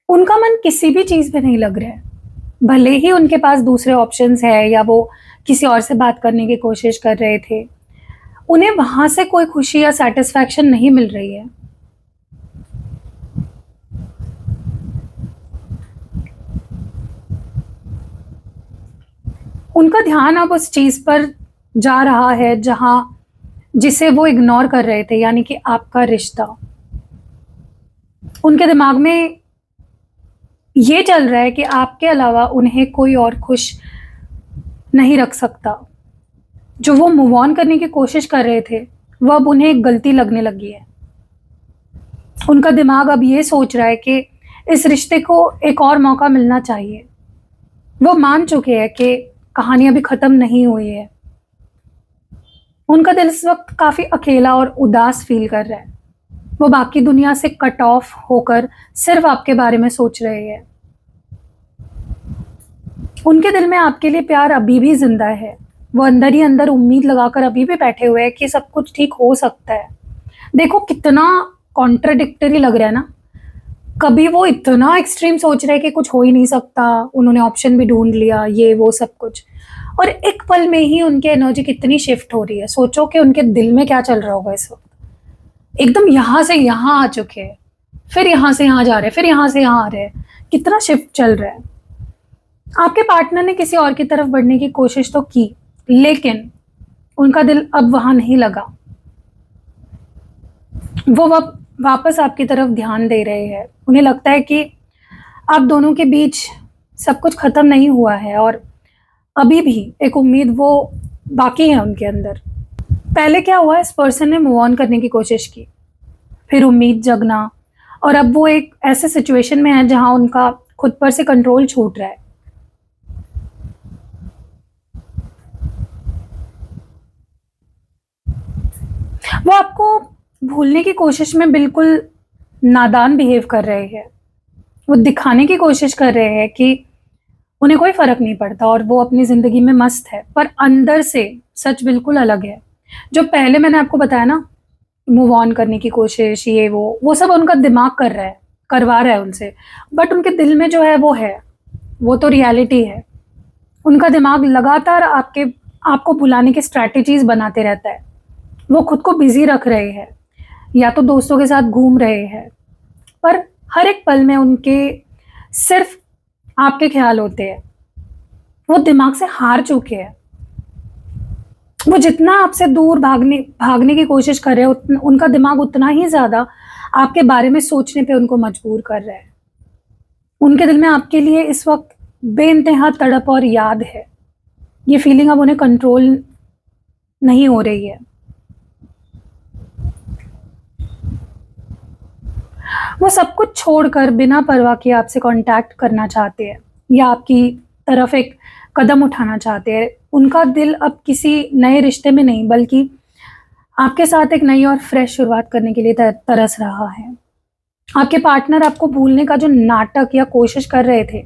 उनका मन किसी भी चीज पे नहीं लग रहा है, भले ही उनके पास दूसरे ऑप्शंस है या वो किसी और से बात करने की कोशिश कर रहे थे, उन्हें वहां से कोई खुशी या सेटिस्फैक्शन नहीं मिल रही है। उनका ध्यान अब उस चीज पर जा रहा है जहां जिसे वो इग्नोर कर रहे थे, यानी कि आपका रिश्ता। उनके दिमाग में ये चल रहा है कि आपके अलावा उन्हें कोई और खुश नहीं रख सकता। जो वो मूव ऑन करने की कोशिश कर रहे थे, वो अब उन्हें एक गलती लगने लगी है। उनका दिमाग अब ये सोच रहा है कि इस रिश्ते को एक और मौका मिलना चाहिए। वो मान चुके हैं कि कहानी अभी खत्म नहीं हुई है। उनका दिल इस वक्त काफी अकेला और उदास फील कर रहा है। वो बाकी दुनिया से कट ऑफ होकर सिर्फ आपके बारे में सोच रहे हैं। उनके दिल में आपके लिए प्यार अभी भी जिंदा है। वो अंदर ही अंदर उम्मीद लगाकर अभी भी बैठे हुए हैं कि सब कुछ ठीक हो सकता है। देखो कितना कॉन्ट्राडिक्टरी लग रहा है ना। कभी वो इतना एक्सट्रीम सोच रहे हैं कि कुछ हो ही नहीं सकता, उन्होंने ऑप्शन भी ढूंढ लिया, ये वो सब कुछ, और एक पल में ही उनकी एनर्जी कितनी शिफ्ट हो रही है। सोचो कि उनके दिल में क्या चल रहा होगा इस वक्त। एकदम यहां से यहां आ चुके हैं, फिर यहां से यहां जा रहे हैं, फिर यहां से यहां आ रहे हैं। कितना शिफ्ट चल रहा है। आपके पार्टनर ने किसी और की तरफ बढ़ने की कोशिश तो की, लेकिन उनका दिल अब वहां नहीं लगा। वो वापस आपकी तरफ ध्यान दे रहे हैं। उन्हें लगता है कि आप दोनों के बीच सब कुछ खत्म नहीं हुआ है और अभी भी एक उम्मीद वो बाकी है उनके अंदर। पहले क्या हुआ, इस पर्सन ने मूव ऑन करने की कोशिश की, फिर उम्मीद जगना, और अब वो एक ऐसे सिचुएशन में है जहां उनका खुद पर से कंट्रोल छूट रहा है। वो आपको भूलने की कोशिश में बिल्कुल नादान बिहेव कर रहे हैं। वो दिखाने की कोशिश कर रहे हैं कि उन्हें कोई फर्क नहीं पड़ता और वो अपनी जिंदगी में मस्त है, पर अंदर से सच बिल्कुल अलग है। जो पहले मैंने आपको बताया ना, मूव ऑन करने की कोशिश, ये वो सब उनका दिमाग कर रहा है, करवा रहा है उनसे, बट उनके दिल में जो है वो तो रियलिटी है। उनका दिमाग लगातार आपको भुलाने की स्ट्रैटेजीज बनाते रहता है। वो खुद को बिजी रख रहे हैं, या तो दोस्तों के साथ घूम रहे हैं, पर हर एक पल में उनके सिर्फ आपके ख्याल होते हैं। वो दिमाग से हार चुके हैं। वो जितना आपसे दूर भागने की कोशिश कर रहे हैं, उनका दिमाग उतना ही ज्यादा आपके बारे में सोचने पे उनको मजबूर कर रहा है। उनके दिल में आपके लिए इस वक्त बेइंतहा तड़प और याद है। ये फीलिंग अब उन्हें कंट्रोल नहीं हो रही है। वो सब कुछ छोड़कर बिना परवाह किए आपसे कांटेक्ट करना चाहते हैं या आपकी तरफ एक कदम उठाना चाहते हैं। उनका दिल अब किसी नए रिश्ते में नहीं, बल्कि आपके साथ एक नई और फ्रेश शुरुआत करने के लिए तरस रहा है। आपके पार्टनर आपको भूलने का जो नाटक या कोशिश कर रहे थे,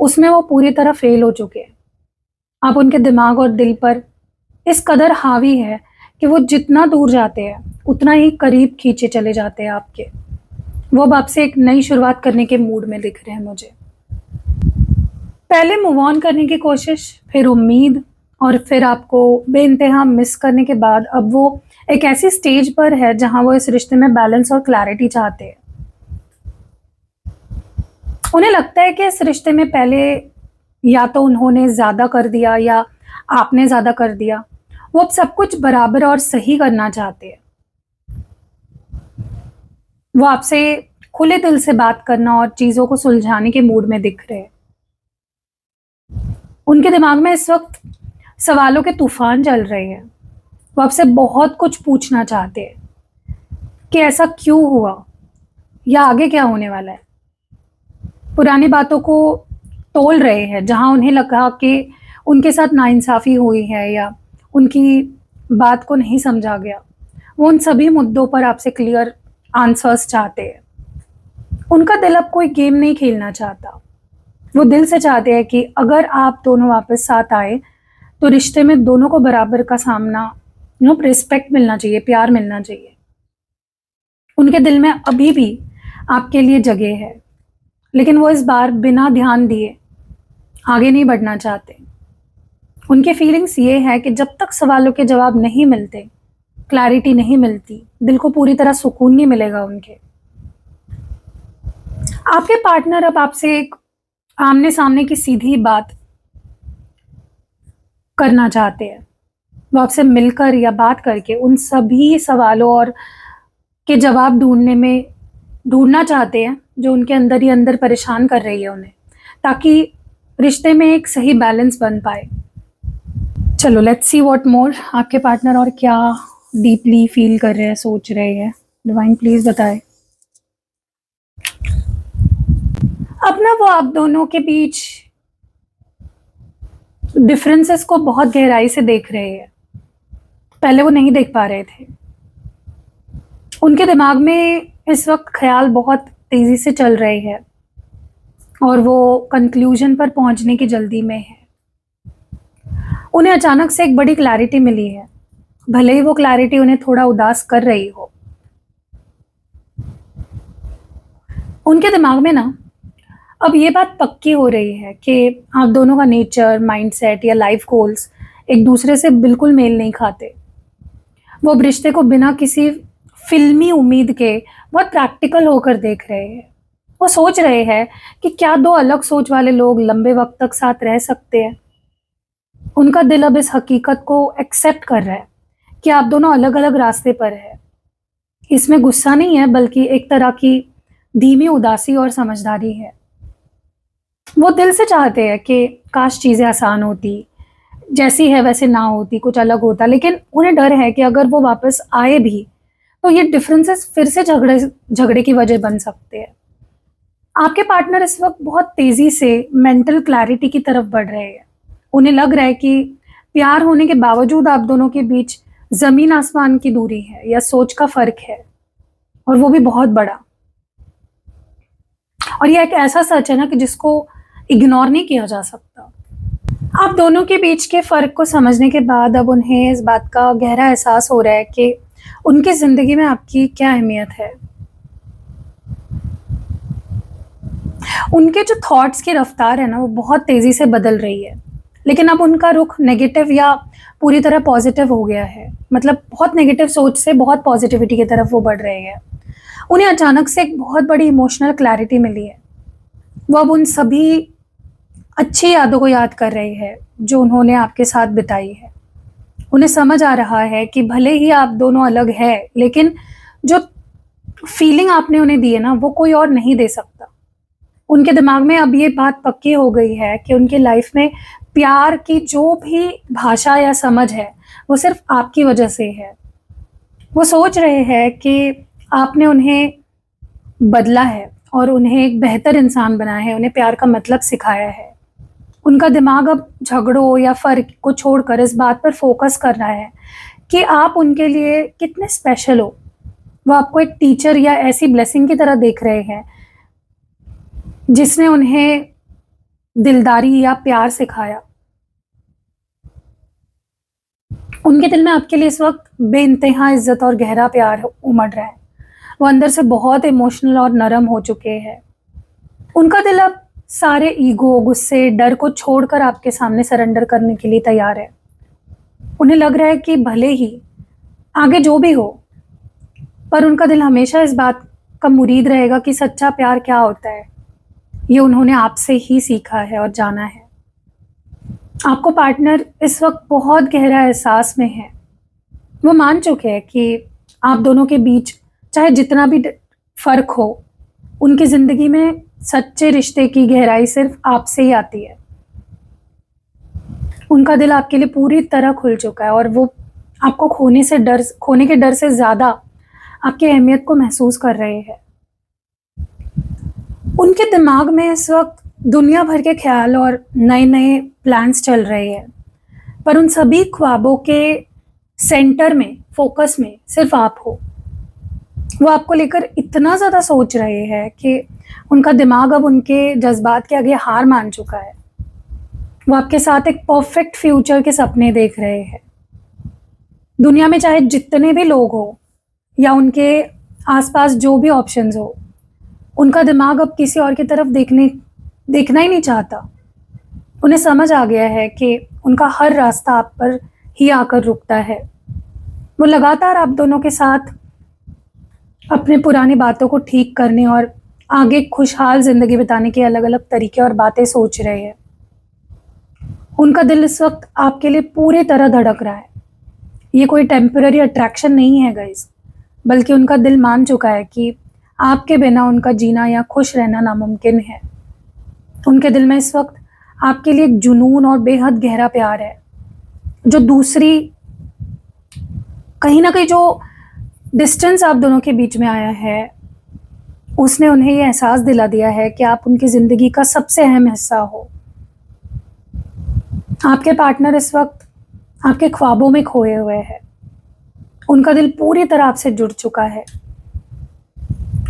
उसमें वो पूरी तरह फेल हो चुके हैं। आप उनके दिमाग और दिल पर इस कदर हावी है कि वो जितना दूर जाते हैं उतना ही करीब खींचे चले जाते हैं आपके। वो अब आपसे एक नई शुरुआत करने के मूड में दिख रहे हैं मुझे। पहले मूव ऑन करने की कोशिश, फिर उम्मीद, और फिर आपको बेइंतहा मिस करने के बाद अब वो एक ऐसी स्टेज पर है जहां वो इस रिश्ते में बैलेंस और क्लैरिटी चाहते हैं। उन्हें लगता है कि इस रिश्ते में पहले या तो उन्होंने ज्यादा कर दिया या आपने ज्यादा कर दिया। वो अब सब कुछ बराबर और सही करना चाहते हैं। वो आपसे खुले दिल से बात करना और चीजों को सुलझाने के मूड में दिख रहे हैं। उनके दिमाग में इस वक्त सवालों के तूफान चल रहे हैं। वो आपसे बहुत कुछ पूछना चाहते हैं कि ऐसा क्यों हुआ या आगे क्या होने वाला है। पुरानी बातों को तोल रहे हैं, जहाँ उन्हें लगा कि उनके साथ नाइंसाफ़ी हुई है या उनकी बात को नहीं समझा गया। वो उन सभी मुद्दों पर आपसे क्लियर आंसर्स चाहते हैं। उनका दिल अब कोई गेम नहीं खेलना चाहता। वो दिल से चाहते हैं कि अगर आप दोनों वापस साथ आए, तो रिश्ते में दोनों को बराबर का सामना रिस्पेक्ट मिलना चाहिए, प्यार मिलना चाहिए। उनके दिल में अभी भी आपके लिए जगह है, लेकिन वो इस बार बिना ध्यान दिए आगे नहीं बढ़ना चाहते। उनकी फीलिंग्स ये है कि जब तक सवालों के जवाब नहीं मिलते, क्लैरिटी नहीं मिलती, दिल को पूरी तरह सुकून नहीं मिलेगा उनके। आपके पार्टनर अब आपसे एक आमने सामने की सीधी बात करना चाहते हैं। वो आपसे मिलकर या बात करके उन सभी सवालों और के जवाब ढूंढना चाहते हैं जो उनके अंदर ही अंदर परेशान कर रही है उन्हें, ताकि रिश्ते में एक सही बैलेंस बन पाए। चलो लेट्स सी व्हाट मोर। आपके पार्टनर और क्या डीपली फील कर रहे हैं, सोच रहे हैं, डिवाइन प्लीज बताए। अब ना वो आप दोनों के बीच डिफरेंसेस को बहुत गहराई से देख रहे हैं। पहले वो नहीं देख पा रहे थे। उनके दिमाग में इस वक्त ख्याल बहुत तेजी से चल रहे हैं और वो कंक्लूजन पर पहुंचने की जल्दी में है। उन्हें अचानक से एक बड़ी क्लैरिटी मिली है, भले ही वो क्लैरिटी उन्हें थोड़ा उदास कर रही हो। उनके दिमाग में ना अब ये बात पक्की हो रही है कि आप दोनों का नेचर, माइंडसेट या लाइफ गोल्स एक दूसरे से बिल्कुल मेल नहीं खाते। वो अब रिश्ते को बिना किसी फिल्मी उम्मीद के बहुत प्रैक्टिकल होकर देख रहे हैं। वो सोच रहे हैं कि क्या दो अलग सोच वाले लोग लंबे वक्त तक साथ रह सकते हैं। उनका दिल अब इस हकीकत को एक्सेप्ट कर रहा है कि आप दोनों अलग अलग रास्ते पर हैं। इसमें गुस्सा नहीं है, बल्कि एक तरह की धीमी उदासी और समझदारी है। वो दिल से चाहते हैं कि काश चीज़ें आसान होती, जैसी है वैसे ना होती, कुछ अलग होता, लेकिन उन्हें डर है कि अगर वो वापस आए भी तो ये डिफरेंसेस फिर से झगड़े की वजह बन सकते हैं। आपके पार्टनर इस वक्त बहुत तेजी से मेंटल क्लैरिटी की तरफ बढ़ रहे हैं। उन्हें लग रहा है कि प्यार होने के बावजूद आप दोनों के बीच जमीन आसमान की दूरी है या सोच का फर्क है, और वो भी बहुत बड़ा। और यह एक ऐसा सच है ना कि जिसको इग्नोर नहीं किया जा सकता। आप दोनों के बीच के फ़र्क को समझने के बाद अब उन्हें इस बात का गहरा एहसास हो रहा है कि उनकी ज़िंदगी में आपकी क्या अहमियत है। उनके जो थॉट्स की रफ्तार है ना, वो बहुत तेज़ी से बदल रही है, लेकिन अब उनका रुख नेगेटिव या पूरी तरह पॉजिटिव हो गया है। मतलब बहुत नेगेटिव सोच से बहुत पॉजिटिविटी की तरफ वो बढ़ रहे हैं। उन्हें अचानक से एक बहुत बड़ी इमोशनल क्लैरिटी मिली है। वो अब उन सभी अच्छी यादों को याद कर रही है जो उन्होंने आपके साथ बिताई है। उन्हें समझ आ रहा है कि भले ही आप दोनों अलग हैं, लेकिन जो फीलिंग आपने उन्हें दी है ना, वो कोई और नहीं दे सकता। उनके दिमाग में अब ये बात पक्की हो गई है कि उनकी लाइफ में प्यार की जो भी भाषा या समझ है, वो सिर्फ आपकी वजह से है। वो सोच रहे हैं कि आपने उन्हें बदला है और उन्हें एक बेहतर इंसान बनाया है, उन्हें प्यार का मतलब सिखाया है। उनका दिमाग अब झगड़ों या फ़र्क को छोड़कर इस बात पर फोकस कर रहा है कि आप उनके लिए कितने स्पेशल हो। वो आपको एक टीचर या ऐसी ब्लेसिंग की तरह देख रहे हैं जिसने उन्हें दिलदारी या प्यार सिखाया। उनके दिल में आपके लिए इस वक्त बेइंतहा इज्जत और गहरा प्यार उमड़ रहा है। वो अंदर से बहुत इमोशनल और नरम हो चुके हैं। उनका दिल अब सारे ईगो, गुस्से, डर को छोड़कर आपके सामने सरेंडर करने के लिए तैयार है। उन्हें लग रहा है कि भले ही आगे जो भी हो, पर उनका दिल हमेशा इस बात का मुरीद रहेगा कि सच्चा प्यार क्या होता है। ये उन्होंने आपसे ही सीखा है और जाना है। आपको पार्टनर इस वक्त बहुत गहरा एहसास में है। वो मान चुके हैं कि आप दोनों के बीच चाहे जितना भी फ़र्क हो, उनकी ज़िंदगी में सच्चे रिश्ते की गहराई सिर्फ आपसे ही आती है। उनका दिल आपके लिए पूरी तरह खुल चुका है और वो आपको खोने के डर से ज़्यादा आपकी अहमियत को महसूस कर रहे हैं। उनके दिमाग में इस वक्त दुनिया भर के ख्याल और नए नए प्लान्स चल रहे हैं, पर उन सभी ख्वाबों के सेंटर में, फोकस में सिर्फ आप हो। वो आपको लेकर इतना ज़्यादा सोच रहे हैं कि उनका दिमाग अब उनके जज्बात के आगे हार मान चुका है। वो आपके साथ एक परफेक्ट फ्यूचर के सपने देख रहे हैं। दुनिया में चाहे जितने भी लोग हो या उनके आसपास जो भी ऑप्शंस हो, उनका दिमाग अब किसी और की तरफ देखना ही नहीं चाहता। उन्हें समझ आ गया है कि उनका हर रास्ता आप पर ही आकर रुकता है। वो लगातार आप दोनों के साथ अपने पुरानी बातों को ठीक करने और आगे खुशहाल ज़िंदगी बिताने के अलग अलग तरीके और बातें सोच रहे हैं। उनका दिल इस वक्त आपके लिए पूरी तरह धड़क रहा है। ये कोई टेम्पररी अट्रैक्शन नहीं है गाइस, बल्कि उनका दिल मान चुका है कि आपके बिना उनका जीना या खुश रहना नामुमकिन है। उनके दिल में इस वक्त आपके लिए एक जुनून और बेहद गहरा प्यार है, जो दूसरी कहीं ना कहीं जो डिस्टेंस आप दोनों के बीच में आया है, उसने उन्हें ये एहसास दिला दिया है कि आप उनकी ज़िंदगी का सबसे अहम हिस्सा हो। आपके पार्टनर इस वक्त आपके ख्वाबों में खोए हुए हैं। उनका दिल पूरी तरह आपसे जुड़ चुका है।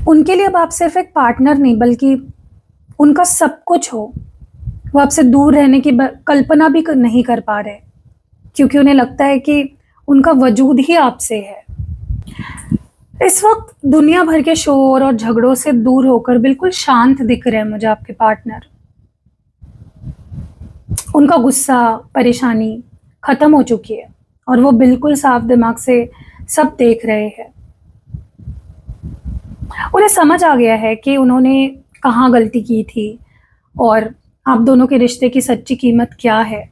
उनके लिए अब आप सिर्फ एक पार्टनर नहीं, बल्कि उनका सब कुछ हो। वो आपसे दूर रहने की कल्पना भी नहीं कर पा रहे, क्योंकि उन्हें लगता है कि उनका वजूद ही आपसे है। इस वक्त दुनिया भर के शोर और झगड़ों से दूर होकर बिल्कुल शांत दिख रहे हैं मुझे आपके पार्टनर। उनका गुस्सा, परेशानी खत्म हो चुकी है और वो बिल्कुल साफ दिमाग से सब देख रहे हैं। उन्हें समझ आ गया है कि उन्होंने कहाँ गलती की थी और आप दोनों के रिश्ते की सच्ची कीमत क्या है।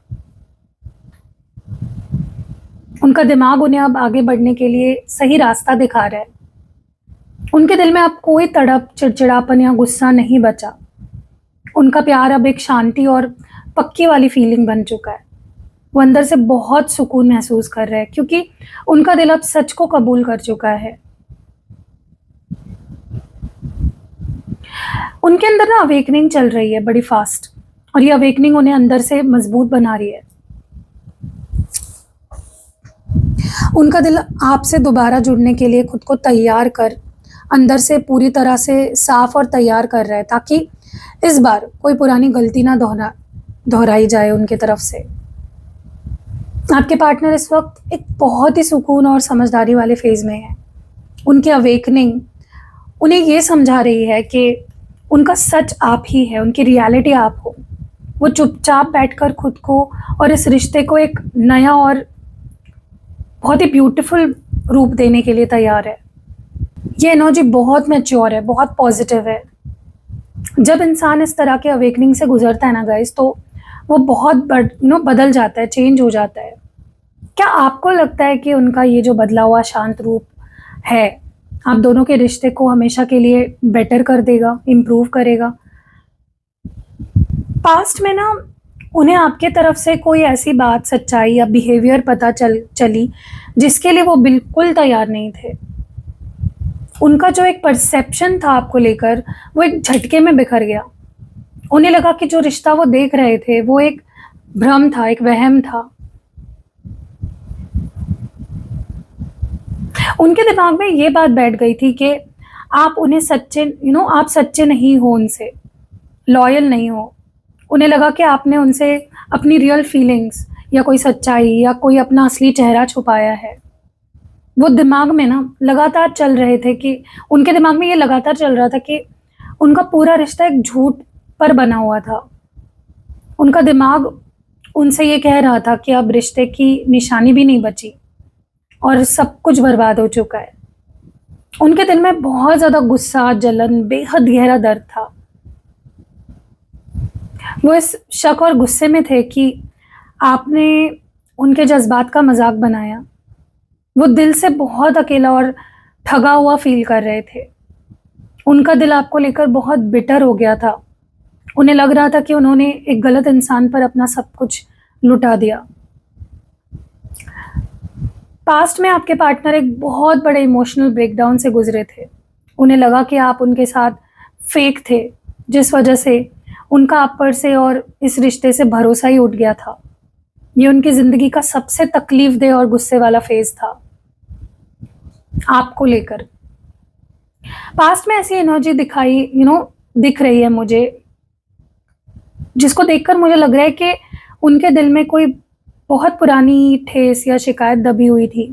उनका दिमाग उन्हें अब आगे बढ़ने के लिए सही रास्ता दिखा रहा है। उनके दिल में अब कोई तड़प, चिड़चिड़ापन या गुस्सा नहीं बचा। उनका प्यार अब एक शांति और पक्की वाली फीलिंग बन चुका है। वो अंदर से बहुत सुकून महसूस कर रहे हैं, क्योंकि उनका दिल अब सच को कबूल कर चुका है। उनके अंदर ना अवेकनिंग चल रही है बड़ी फास्ट, और ये अवेकनिंग उन्हें अंदर से मजबूत बना रही है। उनका दिल आपसे दोबारा जुड़ने के लिए खुद को तैयार कर, अंदर से पूरी तरह से साफ और तैयार कर रहा है, ताकि इस बार कोई पुरानी गलती ना दोहराई जाए उनकी तरफ से। आपके पार्टनर इस वक्त एक बहुत ही सुकून और समझदारी वाले फेज में है। उनकी अवेकनिंग उन्हें ये समझा रही है कि उनका सच आप ही है, उनकी रियलिटी आप हो। वो चुपचाप बैठकर खुद को और इस रिश्ते को एक नया और बहुत ही ब्यूटीफुल रूप देने के लिए तैयार है। ये एनर्जी बहुत मैच्योर है, बहुत पॉजिटिव है। जब इंसान इस तरह के अवेकनिंग से गुजरता है ना गाइस, तो वो बहुत बदल जाता है, चेंज हो जाता है। क्या आपको लगता है कि उनका ये जो बदला हुआ शांत रूप है, आप दोनों के रिश्ते को हमेशा के लिए बेटर कर देगा, इम्प्रूव करेगा? पास्ट में ना उन्हें आपके तरफ से कोई ऐसी बात, सच्चाई या बिहेवियर पता चली जिसके लिए वो बिल्कुल तैयार नहीं थे। उनका जो एक परसेप्शन था आपको लेकर, वो एक झटके में बिखर गया। उन्हें लगा कि जो रिश्ता वो देख रहे थे वो एक भ्रम था, एक वहम था। उनके दिमाग में ये बात बैठ गई थी कि आप उन्हें सच्चे आप सच्चे नहीं हो, उनसे लॉयल नहीं हो। उन्हें लगा कि आपने उनसे अपनी रियल फीलिंग्स या कोई सच्चाई या कोई अपना असली चेहरा छुपाया है। वो दिमाग में ना लगातार चल रहे थे कि उनके दिमाग में ये लगातार चल रहा था कि उनका पूरा रिश्ता एक झूठ पर बना हुआ था। उनका दिमाग उनसे ये कह रहा था कि अब रिश्ते की निशानी भी नहीं बची और सब कुछ बर्बाद हो चुका है। उनके दिल में बहुत ज़्यादा गुस्सा, जलन, बेहद गहरा दर्द था। वो इस शक और गुस्से में थे कि आपने उनके जज्बात का मजाक बनाया। वो दिल से बहुत अकेला और ठगा हुआ फील कर रहे थे। उनका दिल आपको लेकर बहुत बिटर हो गया था। उन्हें लग रहा था कि उन्होंने एक गलत इंसान पर अपना सब कुछ लुटा दिया। पास्ट में आपके पार्टनर एक बहुत बड़े इमोशनल ब्रेकडाउन से गुजरे थे। उन्हें लगा कि आप उनके साथ फेक थे, जिस वजह से उनका आप पर से और इस रिश्ते से भरोसा ही उठ गया था। ये उनकी ज़िंदगी का सबसे तकलीफ़देह और गुस्से वाला फ़ेज़ था, आपको लेकर। पास्ट में ऐसी एनर्जी दिख रही है मुझे, जिसको देखकर मुझे लग रहा है कि उनके दिल में कोई बहुत पुरानी ठेस या शिकायत दबी हुई थी।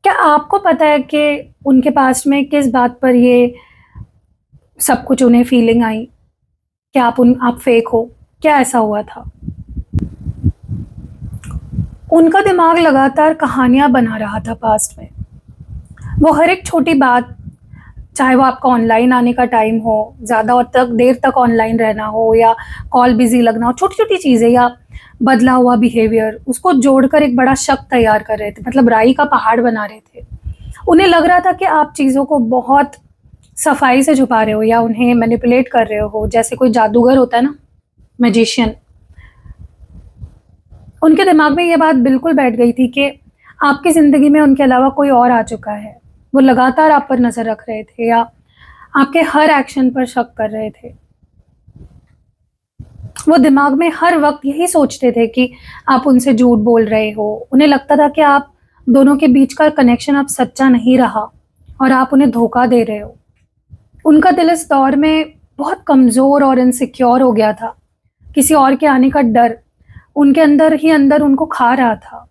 क्या आपको पता है कि उनके पास्ट में किस बात पर ये सब कुछ उन्हें फीलिंग आई? क्या आप फेक हो? क्या ऐसा हुआ था? उनका दिमाग लगातार कहानियाँ बना रहा था पास्ट में। वो हर एक छोटी बात, चाहे वो आपका ऑनलाइन आने का टाइम हो, ज़्यादा और देर तक ऑनलाइन रहना हो या कॉल बिज़ी लगना हो, छोटी-छोटी चीज़ें या बदला हुआ बिहेवियर, उसको जोड़कर एक बड़ा शक तैयार कर रहे थे, मतलब राई का पहाड़ बना रहे थे। उन्हें लग रहा था कि आप चीज़ों को बहुत सफाई से छुपा रहे हो या उन्हें मैनिपुलेट कर रहे हो, जैसे कोई जादूगर होता है ना, मैजिशियन। उनके दिमाग में ये बात बिल्कुल बैठ गई थी कि आपकी ज़िंदगी में उनके अलावा कोई और आ चुका है। वो लगातार आप पर नज़र रख रहे थे या आपके हर एक्शन पर शक कर रहे थे। वो दिमाग में हर वक़्त यही सोचते थे कि आप उनसे झूठ बोल रहे हो। उन्हें लगता था कि आप दोनों के बीच का कनेक्शन अब सच्चा नहीं रहा और आप उन्हें धोखा दे रहे हो। उनका दिल इस दौर में बहुत कमज़ोर और इनसिक्योर हो गया था। किसी और के आने का डर उनके अंदर ही अंदर उनको खा रहा था।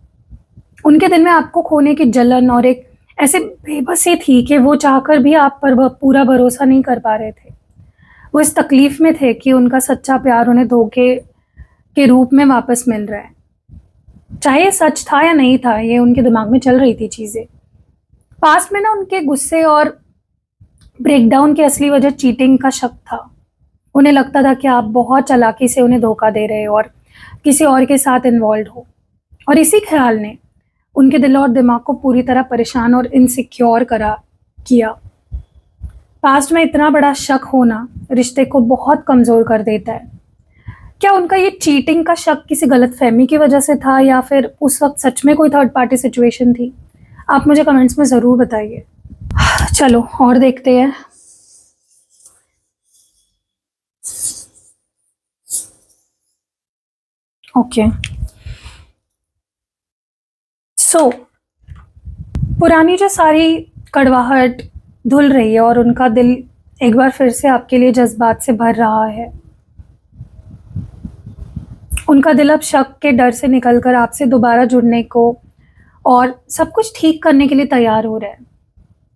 उनके दिल में आपको खोने की जलन और एक ऐसी बेबसी थी कि वो चाहकर भी आप पर पूरा भरोसा नहीं कर पा रहे थे। वो इस तकलीफ़ में थे कि उनका सच्चा प्यार उन्हें धोखे के रूप में वापस मिल रहा है। चाहे ये सच था या नहीं था, ये उनके दिमाग में चल रही थी चीज़ें। पास्ट में ना उनके गुस्से और ब्रेकडाउन की असली वजह चीटिंग का शक था। उन्हें लगता था कि आप बहुत चालाकी से उन्हें धोखा दे रहे हो और किसी और के साथ इन्वॉल्व हो, और इसी ख्याल ने उनके दिल और दिमाग को पूरी तरह परेशान और इनसिक्योर किया। पास्ट में इतना बड़ा शक होना रिश्ते को बहुत कमज़ोर कर देता है। क्या उनका ये चीटिंग का शक किसी गलतफ़हमी की वजह से था या फिर उस वक़्त सच में कोई थर्ड पार्टी सिचुएशन थी? आप मुझे कमेंट्स में ज़रूर बताइए। चलो और देखते हैं। ओके, सो पुरानी जो सारी कड़वाहट धुल रही है और उनका दिल एक बार फिर से आपके लिए जज़्बात से भर रहा है। उनका दिल अब शक के डर से निकलकर आपसे दोबारा जुड़ने को और सब कुछ ठीक करने के लिए तैयार हो रहा है।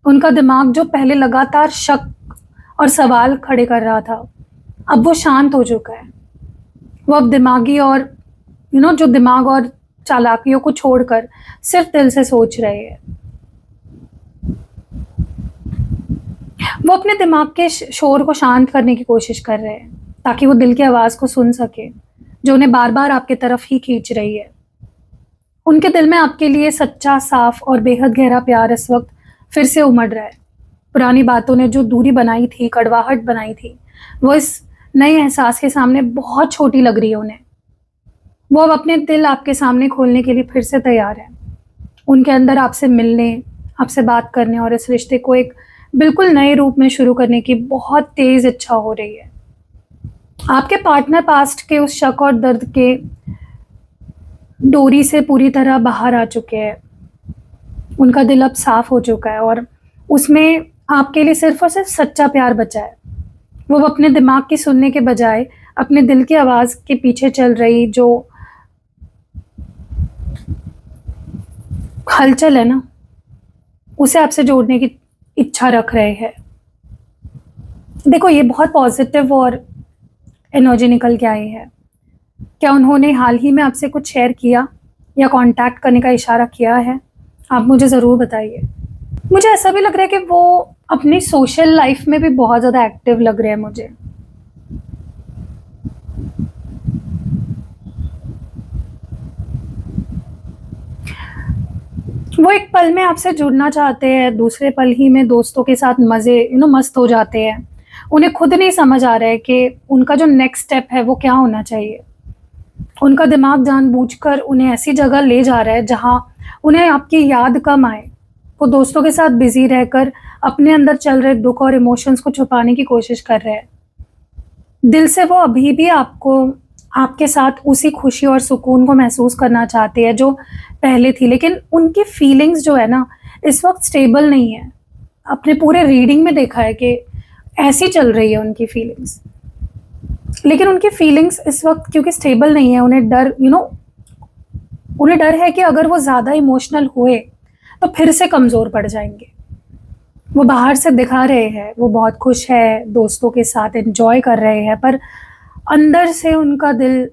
उनका दिमाग जो पहले लगातार शक और सवाल खड़े कर रहा था, अब वो शांत हो चुका है। वो अब दिमागी और जो दिमाग और चालाकियों को छोड़कर सिर्फ दिल से सोच रहे हैं। वो अपने दिमाग के शोर को शांत करने की कोशिश कर रहे हैं ताकि वो दिल की आवाज़ को सुन सके, जो उन्हें बार-बार आपके तरफ ही खींच रही है। उनके दिल में आपके लिए सच्चा, साफ और बेहद गहरा प्यार इस वक्त फिर से उमड़ रहा है। पुरानी बातों ने जो दूरी बनाई थी, कड़वाहट बनाई थी, वो इस नए एहसास के सामने बहुत छोटी लग रही है उन्हें। वो अब अपने दिल आपके सामने खोलने के लिए फिर से तैयार है। उनके अंदर आपसे मिलने, आपसे बात करने और इस रिश्ते को एक बिल्कुल नए रूप में शुरू करने की बहुत तेज़ इच्छा हो रही है। आपके पार्टनर पास्ट के उस शक और दर्द के डोरी से पूरी तरह बाहर आ चुके हैं। उनका दिल अब साफ हो चुका है और उसमें आपके लिए सिर्फ और सिर्फ सच्चा प्यार बचा है। वो अपने दिमाग की सुनने के बजाय अपने दिल की आवाज़ के पीछे चल रही जो हलचल है ना, उसे आपसे जोड़ने की इच्छा रख रहे हैं। देखो, ये बहुत पॉजिटिव और एनर्जी निकल के आई है। क्या उन्होंने हाल ही में आपसे कुछ शेयर किया या कांटेक्ट करने का इशारा किया है? आप मुझे ज़रूर बताइए। मुझे ऐसा भी लग रहा है कि वो अपनी सोशल लाइफ में भी बहुत ज़्यादा एक्टिव लग रहे हैं मुझे। वो एक पल में आपसे जुड़ना चाहते हैं, दूसरे पल ही में दोस्तों के साथ मज़े मस्त हो जाते हैं। उन्हें खुद नहीं समझ आ रहा है कि उनका जो नेक्स्ट स्टेप है वो क्या होना चाहिए। उनका दिमाग जानबूझकर उन्हें ऐसी जगह ले जा रहा है जहाँ उन्हें आपकी याद कम आए। वो दोस्तों के साथ बिज़ी रहकर अपने अंदर चल रहे दुःख और इमोशंस को छुपाने की कोशिश कर रहे हैं। दिल से वो अभी भी आपको आपके साथ उसी खुशी और सुकून को महसूस करना चाहते हैं जो पहले थी, लेकिन उनकी फीलिंग्स जो है ना, इस वक़्त स्टेबल नहीं है। आपने पूरे रीडिंग में देखा है कि ऐसी चल रही है उनकी फीलिंग्स। लेकिन उनकी फीलिंग्स इस वक़्त क्योंकि स्टेबल नहीं है, उन्हें डर उन्हें डर है कि अगर वो ज़्यादा इमोशनल हुए, तो फिर से कमज़ोर पड़ जाएँगे। वो बाहर से दिखा रहे हैं, वो बहुत खुश है, दोस्तों के साथ एन्जॉय कर रहे हैं, पर अंदर से उनका दिल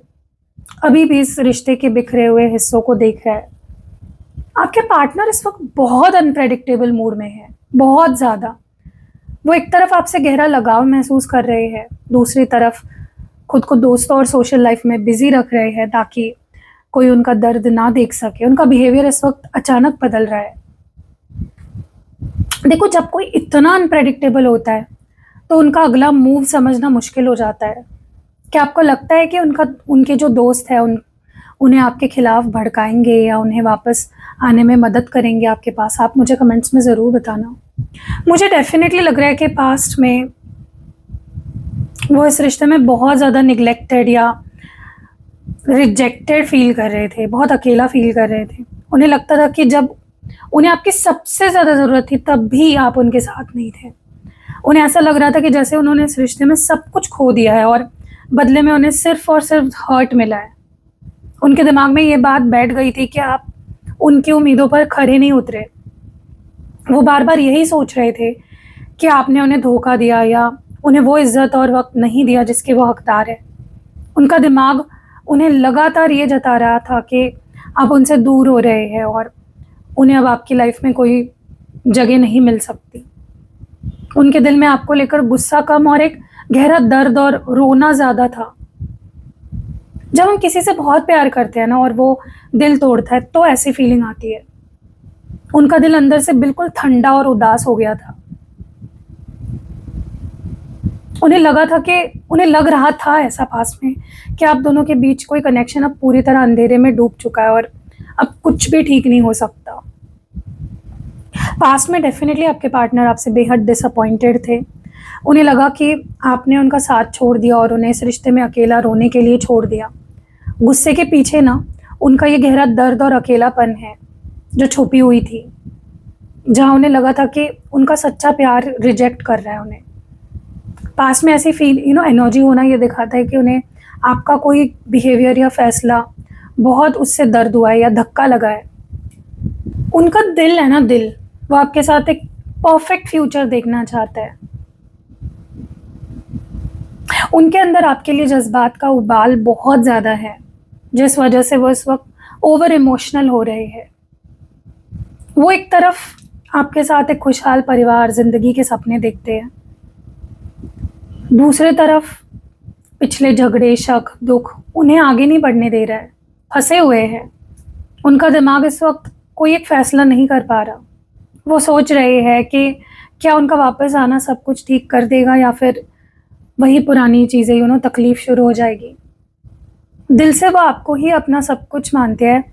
अभी भी इस रिश्ते के बिखरे हुए हिस्सों को देख रहा है। आपके पार्टनर इस वक़्त बहुत अनप्रेडिक्टेबल मूड में है, बहुत ज़्यादा। वो एक तरफ आपसे गहरा लगाव महसूस कर रहे हैं, दूसरी तरफ खुद को दोस्तों और सोशल लाइफ में बिज़ी रख रहे हैं ताकि कोई उनका दर्द ना देख सके। उनका बिहेवियर इस वक़्त अचानक बदल रहा है। देखो, जब कोई इतना अनप्रेडिक्टेबल होता है, तो उनका अगला मूव समझना मुश्किल हो जाता है। क्या आपको लगता है कि उनके जो दोस्त हैं उन्हें आपके खिलाफ भड़काएँगे या उन्हें वापस आने में मदद करेंगे आपके पास? आप मुझे कमेंट्स में ज़रूर बताना। मुझे डेफ़िनेटली लग रहा है कि पास्ट में वो इस रिश्ते में बहुत ज़्यादा नेग्लेक्टेड या रिजेक्टेड फ़ील कर रहे थे, बहुत अकेला फ़ील कर रहे थे। उन्हें लगता था कि जब उन्हें आपकी सबसे ज़्यादा ज़रूरत थी, तब भी आप उनके साथ नहीं थे। उन्हें ऐसा लग रहा था कि जैसे उन्होंने इस रिश्ते में सब कुछ खो दिया है और बदले में उन्हें सिर्फ़ और सिर्फ़ हर्ट मिला है। उनके दिमाग में ये बात बैठ गई थी कि आप उनकी उम्मीदों पर खरे नहीं उतरे। वो बार-बार यही सोच रहे थे कि आपने उन्हें धोखा दिया या उन्हें वो इज़्ज़त और वक़्त नहीं दिया जिसके वो हकदार हैं। उनका दिमाग उन्हें लगातार ये जता रहा था कि आप उनसे दूर हो रहे हैं और उन्हें अब आपकी लाइफ़ में कोई जगह नहीं मिल सकती। उनके दिल में आपको लेकर गुस्सा कम और एक गहरा दर्द और रोना ज़्यादा था। जब हम किसी से बहुत प्यार करते हैं ना और वो दिल तोड़ता है, तो ऐसी फीलिंग आती है। उनका दिल अंदर से बिल्कुल ठंडा और उदास हो गया था। उन्हें लग रहा था ऐसा पास्ट में कि आप दोनों के बीच कोई कनेक्शन अब पूरी तरह अंधेरे में डूब चुका है और अब कुछ भी ठीक नहीं हो सकता। पास्ट में डेफ़िनेटली आपके पार्टनर आपसे बेहद डिसअपॉइंटेड थे। उन्हें लगा कि आपने उनका साथ छोड़ दिया और उन्हें इस रिश्ते में अकेला रोने के लिए छोड़ दिया। गुस्से के पीछे ना उनका ये गहरा दर्द और अकेलापन है, जो छुपी हुई थी। जहाँ उन्हें लगा था कि उनका सच्चा प्यार रिजेक्ट कर रहा है उन्हें। पास्ट में ऐसी एनर्जी होना ये दिखाता है कि उन्हें आपका कोई बिहेवियर या फ़ैसला बहुत उससे दर्द हुआ है या धक्का लगा है। उनका दिल है ना दिल, वो आपके साथ एक परफ़ेक्ट फ्यूचर देखना चाहता है। उनके अंदर आपके लिए जज़्बात का उबाल बहुत ज़्यादा है, जिस वजह से वो इस वक़्त ओवर इमोशनल हो रहे हैं। वो एक तरफ आपके साथ एक खुशहाल परिवार, ज़िंदगी के सपने देखते हैं। दूसरी तरफ पिछले झगड़े, शक, दुःख उन्हें आगे नहीं बढ़ने दे रहा है, फँसे हुए हैं। उनका दिमाग इस वक़्त कोई एक फ़ैसला नहीं कर पा रहा। वो सोच रहे हैं कि क्या उनका वापस आना सब कुछ ठीक कर देगा या फिर वही पुरानी चीज़ें तकलीफ़ शुरू हो जाएगी। दिल से वो आपको ही अपना सब कुछ मानते हैं।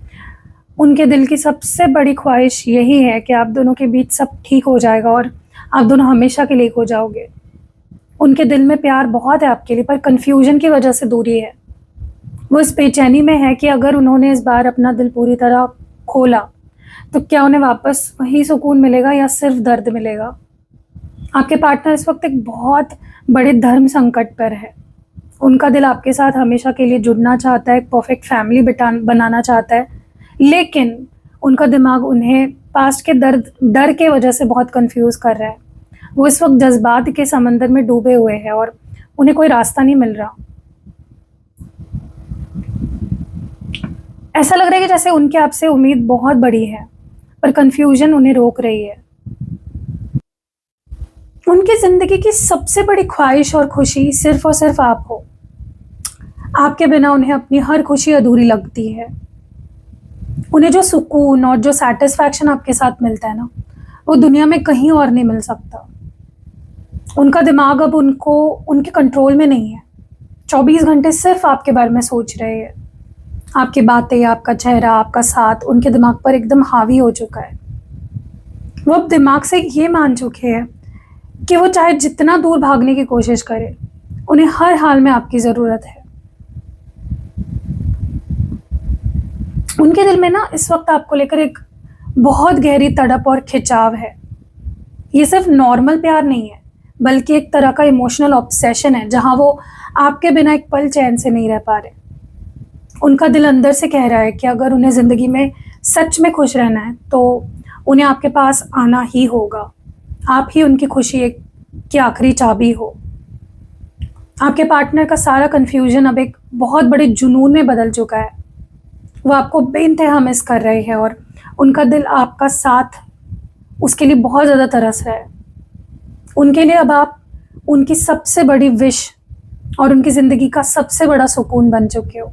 उनके दिल की सबसे बड़ी ख्वाहिश यही है कि आप दोनों के बीच सब ठीक हो जाएगा और आप दोनों हमेशा के लिए खो जाओगे। उनके दिल में प्यार बहुत है आपके लिए, पर कन्फ्यूज़न की वजह से दूरी है। वो इस बेचैनी में है कि अगर उन्होंने इस बार अपना दिल पूरी तरह खोला, तो क्या उन्हें वापस वही सुकून मिलेगा या सिर्फ़ दर्द मिलेगा? आपके पार्टनर इस वक़्त एक बहुत बड़े धर्म संकट पर है। उनका दिल आपके साथ हमेशा के लिए जुड़ना चाहता है, एक परफ़ेक्ट फ़ैमिली बनाना चाहता है, लेकिन उनका दिमाग उन्हें पास्ट के डर के वजह से बहुत कन्फ्यूज़ कर रहा है। वो इस वक़्त जज़्बात के समंदर में डूबे हुए हैं और उन्हें कोई रास्ता नहीं मिल रहा। ऐसा लग रहा है कि जैसे उनकी आपसे उम्मीद बहुत बड़ी है, पर कन्फ्यूज़न उन्हें रोक रही है। उनकी ज़िंदगी की सबसे बड़ी ख्वाहिश और खुशी सिर्फ़ और सिर्फ़ आप हो। आपके बिना उन्हें अपनी हर खुशी अधूरी लगती है। उन्हें जो सुकून और जो सैटिस्फैक्शन आपके साथ मिलता है ना, वो दुनिया में कहीं और नहीं मिल सकता। उनका दिमाग अब उनके कंट्रोल में नहीं है। 24 घंटे सिर्फ़ आपके बारे में सोच रहे हैं। आपकी बातें, आपका चेहरा, आपका साथ उनके दिमाग पर एकदम हावी हो चुका है। वो अब दिमाग से ये मान चुके हैं कि वो चाहे जितना दूर भागने की कोशिश करे, उन्हें हर हाल में आपकी ज़रूरत है। उनके दिल में ना इस वक्त आपको लेकर एक बहुत गहरी तड़प और खिंचाव है। ये सिर्फ नॉर्मल प्यार नहीं है, बल्कि एक तरह का इमोशनल ऑब्सेशन है, जहां वो आपके बिना एक पल चैन से नहीं रह पा रहे। उनका दिल अंदर से कह रहा है कि अगर उन्हें ज़िंदगी में सच में खुश रहना है तो उन्हें आपके पास आना ही होगा। आप ही उनकी खुशी की आखिरी चाबी हो। आपके पार्टनर का सारा कन्फ्यूजन अब एक बहुत बड़े जुनून में बदल चुका है। वो आपको बेइंतहा मिस कर रहे हैं और उनका दिल आपका साथ उसके लिए बहुत ज़्यादा तरस रहा है। उनके लिए अब आप उनकी सबसे बड़ी विश और उनकी ज़िंदगी का सबसे बड़ा सुकून बन चुके हो।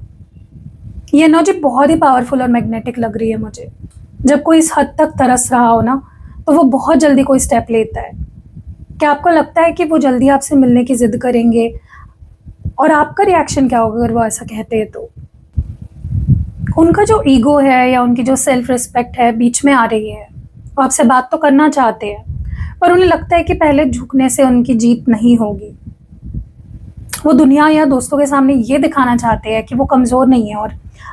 ये एनर्जी बहुत ही पावरफुल और मैग्नेटिक लग रही है मुझे। जब कोई इस हद तक तरस रहा हो ना, तो वो बहुत जल्दी कोई स्टेप लेता है। क्या आपको लगता है कि वो जल्दी आपसे मिलने की ज़िद करेंगे? और आपका रिएक्शन क्या होगा अगर वो ऐसा कहते हैं तो? उनका जो ईगो है या उनकी जो सेल्फ रिस्पेक्ट है बीच में आ रही है। वो आपसे बात तो करना चाहते हैं, पर उन्हें लगता है कि पहले झुकने से उनकी जीत नहीं होगी। वो दुनिया या दोस्तों के सामने ये दिखाना चाहते हैं कि वो कमज़ोर नहीं है और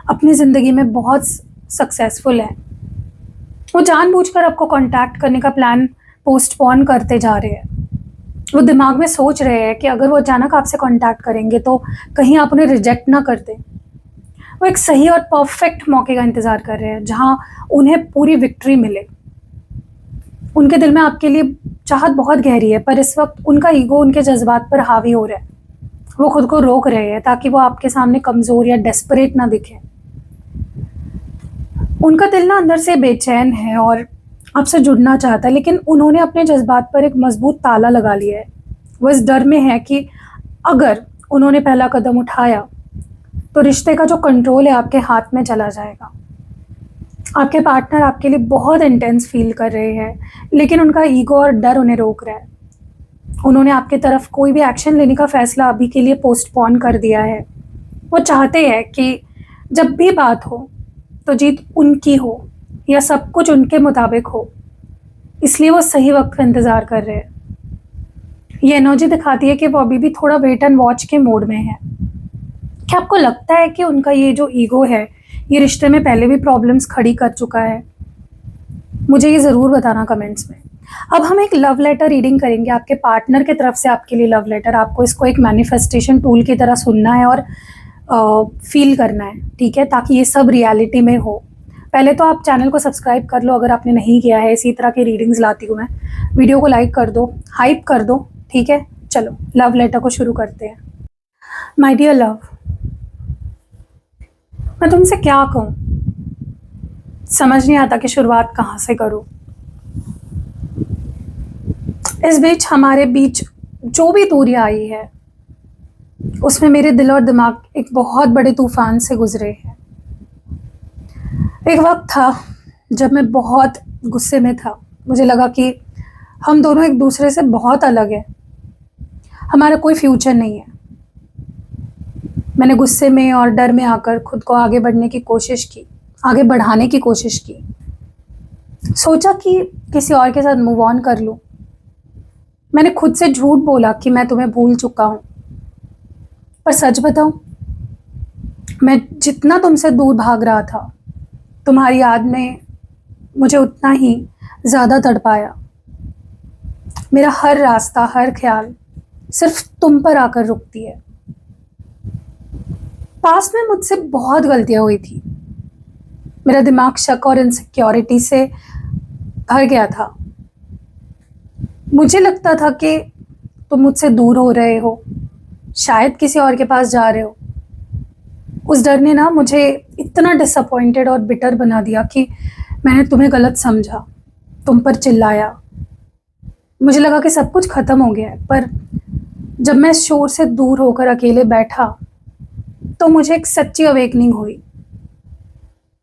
अपनी ज़िंदगी में बहुत सक्सेसफुल है। वो जानबूझकर आपको कांटेक्ट करने का प्लान पोस्टपोन करते जा रहे हैं। वो दिमाग में सोच रहे हैं कि अगर वो अचानक आपसे कांटेक्ट करेंगे तो कहीं आप उन्हें रिजेक्ट ना कर दें। वो एक सही और परफेक्ट मौके का इंतज़ार कर रहे हैं जहां उन्हें पूरी विक्ट्री मिले। उनके दिल में आपके लिए चाहत बहुत गहरी है, पर इस वक्त उनका ईगो उनके जज्बात पर हावी हो रहा है। वो खुद को रोक रहे हैं ताकि वो आपके सामने कमज़ोर या डेस्परेट ना दिखे। उनका दिल ना अंदर से बेचैन है और आपसे जुड़ना चाहता है, लेकिन उन्होंने अपने जज्बात पर एक मजबूत ताला लगा लिया है। वो इस डर में है कि अगर उन्होंने पहला कदम उठाया तो रिश्ते का जो कंट्रोल है आपके हाथ में चला जाएगा। आपके पार्टनर आपके लिए बहुत इंटेंस फील कर रहे हैं, लेकिन उनका ईगो और डर उन्हें रोक रहा है। उन्होंने आपकी तरफ कोई भी एक्शन लेने का फैसला अभी के लिए पोस्टपोन कर दिया है। वो चाहते हैं कि जब भी बात हो तो जीत उनकी हो या सब कुछ उनके मुताबिक हो, इसलिए वो सही वक्त का इंतज़ार कर रहे हैं। ये एनर्जी दिखाती है कि वो अभी भी थोड़ा वेट एंड वॉच के मोड में है। क्या आपको लगता है कि उनका ये जो ईगो है ये रिश्ते में पहले भी प्रॉब्लम्स खड़ी कर चुका है? मुझे ये ज़रूर बताना कमेंट्स में। अब हम एक लव लेटर रीडिंग करेंगे, आपके पार्टनर की तरफ से आपके लिए लव लेटर। आपको इसको एक मैनिफेस्टेशन टूल की तरह सुनना है और फील करना है, ठीक है, ताकि ये सब रियलिटी में हो। पहले तो आप चैनल को सब्सक्राइब कर लो अगर आपने नहीं किया है। इसी तरह की रीडिंग्स लाती हूँ मैं। वीडियो को लाइक कर दो, हाइप कर दो, ठीक है। चलो लव लेटर को शुरू करते हैं। माय डियर लव, मैं तुमसे क्या कहूँ, समझ नहीं आता कि शुरुआत कहाँ से करूँ। इस बीच हमारे बीच जो भी दूरी आई है उसमें मेरे दिल और दिमाग एक बहुत बड़े तूफान से गुजरे हैं। एक वक्त था जब मैं बहुत गुस्से में था। मुझे लगा कि हम दोनों एक दूसरे से बहुत अलग हैं, हमारा कोई फ्यूचर नहीं है। मैंने गुस्से में और डर में आकर खुद को आगे बढ़ने की कोशिश की, आगे बढ़ाने की कोशिश की। सोचा कि किसी और के साथ मूव ऑन कर लूं। मैंने खुद से झूठ बोला कि मैं तुम्हें भूल चुका हूं, पर सच बताऊं, मैं जितना तुमसे दूर भाग रहा था, तुम्हारी याद में मुझे उतना ही ज़्यादा तड़पाया। मेरा हर रास्ता, हर ख्याल सिर्फ तुम पर आकर रुकती है। पास्ट में मुझसे बहुत गलतियां हुई थी। मेरा दिमाग शक और इनसिक्योरिटी से भर गया था। मुझे लगता था कि तुम मुझसे दूर हो रहे हो, शायद किसी और के पास जा रहे हो। उस डर ने ना मुझे इतना डिसअपॉइंटेड और बिटर बना दिया कि मैंने तुम्हें गलत समझा, तुम पर चिल्लाया। मुझे लगा कि सब कुछ ख़त्म हो गया है, पर जब मैं इस शोर से दूर होकर अकेले बैठा तो मुझे एक सच्ची अवेकनिंग हुई।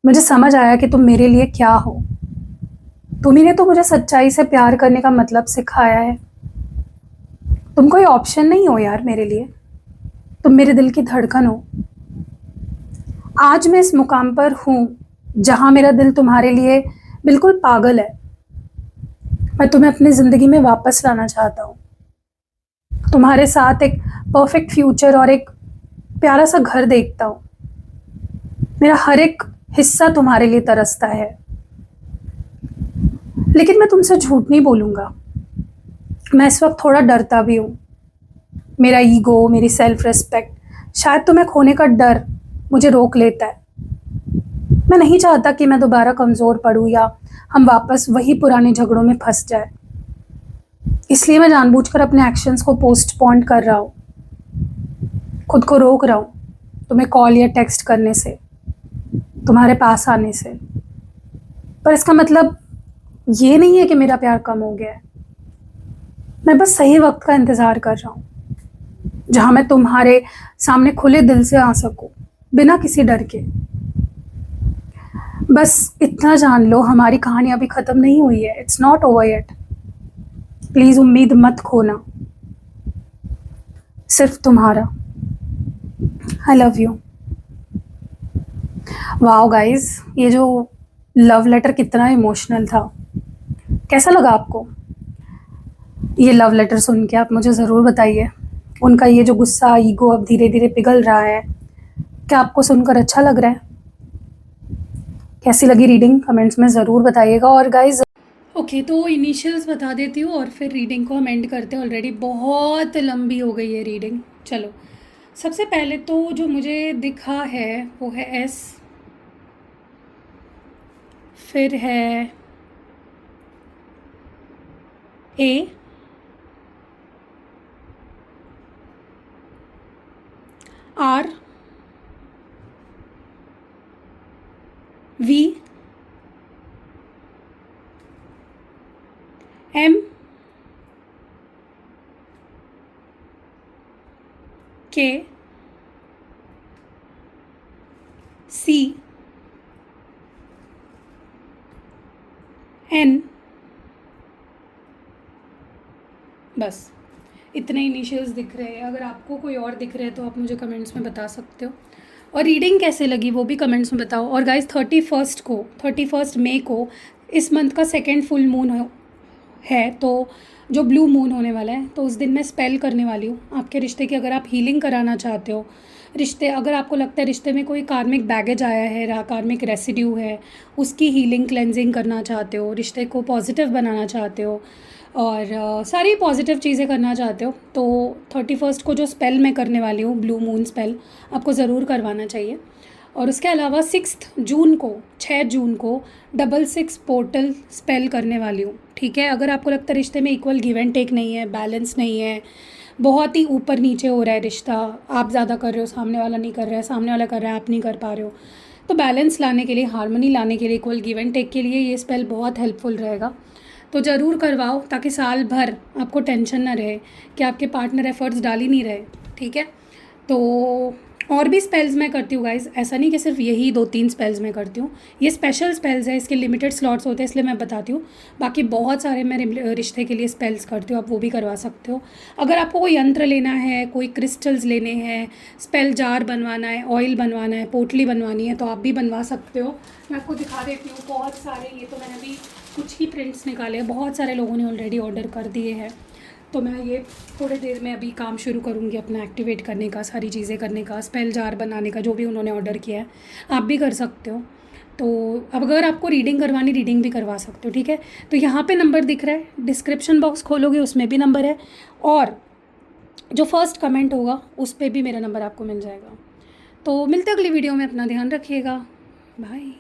मुझे समझ आया कि तुम मेरे लिए क्या हो। तुम्ही ने तो मुझे सच्चाई से प्यार करने का मतलब सिखाया है। तुम कोई ऑप्शन नहीं हो यार मेरे लिए, तुम मेरे दिल की धड़कन हो। आज मैं इस मुकाम पर हूँ जहाँ मेरा दिल तुम्हारे लिए बिल्कुल पागल है। मैं तुम्हें अपनी ज़िंदगी में वापस लाना चाहता हूँ। तुम्हारे साथ एक परफेक्ट फ्यूचर और एक प्यारा सा घर देखता हूँ। मेरा हर एक हिस्सा तुम्हारे लिए तरसता है। लेकिन मैं तुमसे झूठ नहीं बोलूँगा, मैं इस वक्त थोड़ा डरता भी हूँ। मेरा ईगो, मेरी सेल्फ रिस्पेक्ट, शायद तुम्हें खोने का डर मुझे रोक लेता है। मैं नहीं चाहता कि मैं दोबारा कमज़ोर पड़ूँ या हम वापस वही पुराने झगड़ों में फंस जाए। इसलिए मैं जानबूझकर अपने एक्शंस को पोस्टपोन कर रहा हूँ, खुद को रोक रहा हूँ तुम्हें कॉल या टेक्स्ट करने से, तुम्हारे पास आने से। पर इसका मतलब ये नहीं है कि मेरा प्यार कम हो गया है। मैं बस सही वक्त का इंतज़ार कर रहा हूँ, जहाँ मैं तुम्हारे सामने खुले दिल से आ सकूँ, बिना किसी डर के। बस इतना जान लो, हमारी कहानी अभी ख़त्म नहीं हुई है। It's not over yet. Please उम्मीद मत खोना। सिर्फ तुम्हारा। I love you. Wow guys, ये जो लव लेटर कितना इमोशनल था। कैसा लगा आपको ये लव लेटर सुन के? आप मुझे ज़रूर बताइए। उनका ये जो गुस्सा, ईगो अब धीरे धीरे पिघल रहा है, क्या आपको सुनकर अच्छा लग रहा है? कैसी लगी रीडिंग कमेंट्स में ज़रूर बताइएगा। और गाइस ओके, तो इनिशियल्स बता देती हूँ और फिर रीडिंग को हम एंड करते हैं। ऑलरेडी बहुत लंबी हो गई है रीडिंग। चलो, सबसे पहले तो जो मुझे दिखा है वो है एस, फिर है ए, आर, वी, एम, के, सी, एन। बस इतने इनिशियल्स दिख रहे हैं। अगर आपको कोई और दिख रहे हैं तो आप मुझे कमेंट्स में बता सकते हो। और रीडिंग कैसे लगी वो भी कमेंट्स में बताओ। और गाइस 31 मई को इस मंथ का सेकेंड फुल मून है, तो जो ब्लू मून होने वाला है, तो उस दिन मैं स्पेल करने वाली हूँ आपके रिश्ते की। अगर आप हीलिंग कराना चाहते हो रिश्ते, अगर आपको लगता है रिश्ते में कोई कार्मिक बैगेज आया है, कार्मिक रेसिड्यू है, उसकी हीलिंग क्लेंजिंग करना चाहते हो, रिश्ते को पॉजिटिव बनाना चाहते हो और सारी पॉजिटिव चीज़ें करना चाहते हो, तो 31 को जो स्पेल मैं करने वाली हूँ, ब्लू मून स्पेल, आपको ज़रूर करवाना चाहिए। और उसके अलावा 6 जून को 66 पोर्टल स्पेल करने वाली हूँ। ठीक है, अगर आपको लगता है रिश्ते में इक्वल गिव एंड टेक नहीं है, बैलेंस नहीं है, बहुत ही ऊपर नीचे हो रहा है रिश्ता, आप ज़्यादा कर रहे हो, सामने वाला नहीं कर रहा है, सामने वाला कर रहा है, आप नहीं कर पा रहे हो, तो बैलेंस लाने के लिए, हार्मनी लाने के लिए, इक्वल गिव एंड टेक के लिए ये स्पेल बहुत हेल्पफुल रहेगा। तो ज़रूर करवाओ, ताकि साल भर आपको टेंशन ना रहे कि आपके पार्टनर एफर्ट्स डाल ही नहीं रहे। ठीक है, तो और भी स्पेल्स मैं करती हूँ गाइस, ऐसा नहीं कि सिर्फ यही 2-3 स्पेल्स मैं करती हूँ। ये स्पेशल स्पेल्स है, इसके लिमिटेड स्लॉट्स होते हैं, इसलिए मैं बताती हूँ। बाकी बहुत सारे मैं रिश्ते के लिए स्पेल्स करती हूँ, आप वो भी करवा सकते हो। अगर आपको कोई यंत्र लेना है, कोई क्रिस्टल्स लेने हैं, स्पेल जार बनवाना है, ऑयल बनवाना है, पोटली बनवानी है, तो आप भी बनवा सकते हो। मैं आपको दिखा देती हूँ बहुत सारे, ये तो मैंने अभी कुछ ही प्रिंट्स निकाले हैं, बहुत सारे लोगों ने ऑलरेडी ऑर्डर कर दिए हैं। तो मैं ये थोड़ी देर में अभी काम शुरू करूँगी अपना एक्टिवेट करने का, सारी चीज़ें करने का, स्पेल जार बनाने का, जो भी उन्होंने ऑर्डर किया है आप भी कर सकते हो। तो अब अगर आपको रीडिंग करवानी, रीडिंग भी करवा सकते हो। ठीक है, तो यहाँ पे नंबर दिख रहा है, डिस्क्रिप्शन बॉक्स खोलोगे उसमें भी नंबर है, और जो फर्स्ट कमेंट होगा उस पर भी मेरा नंबर आपको मिल जाएगा। तो मिलते अगली वीडियो में, अपना ध्यान रखिएगा, बाय।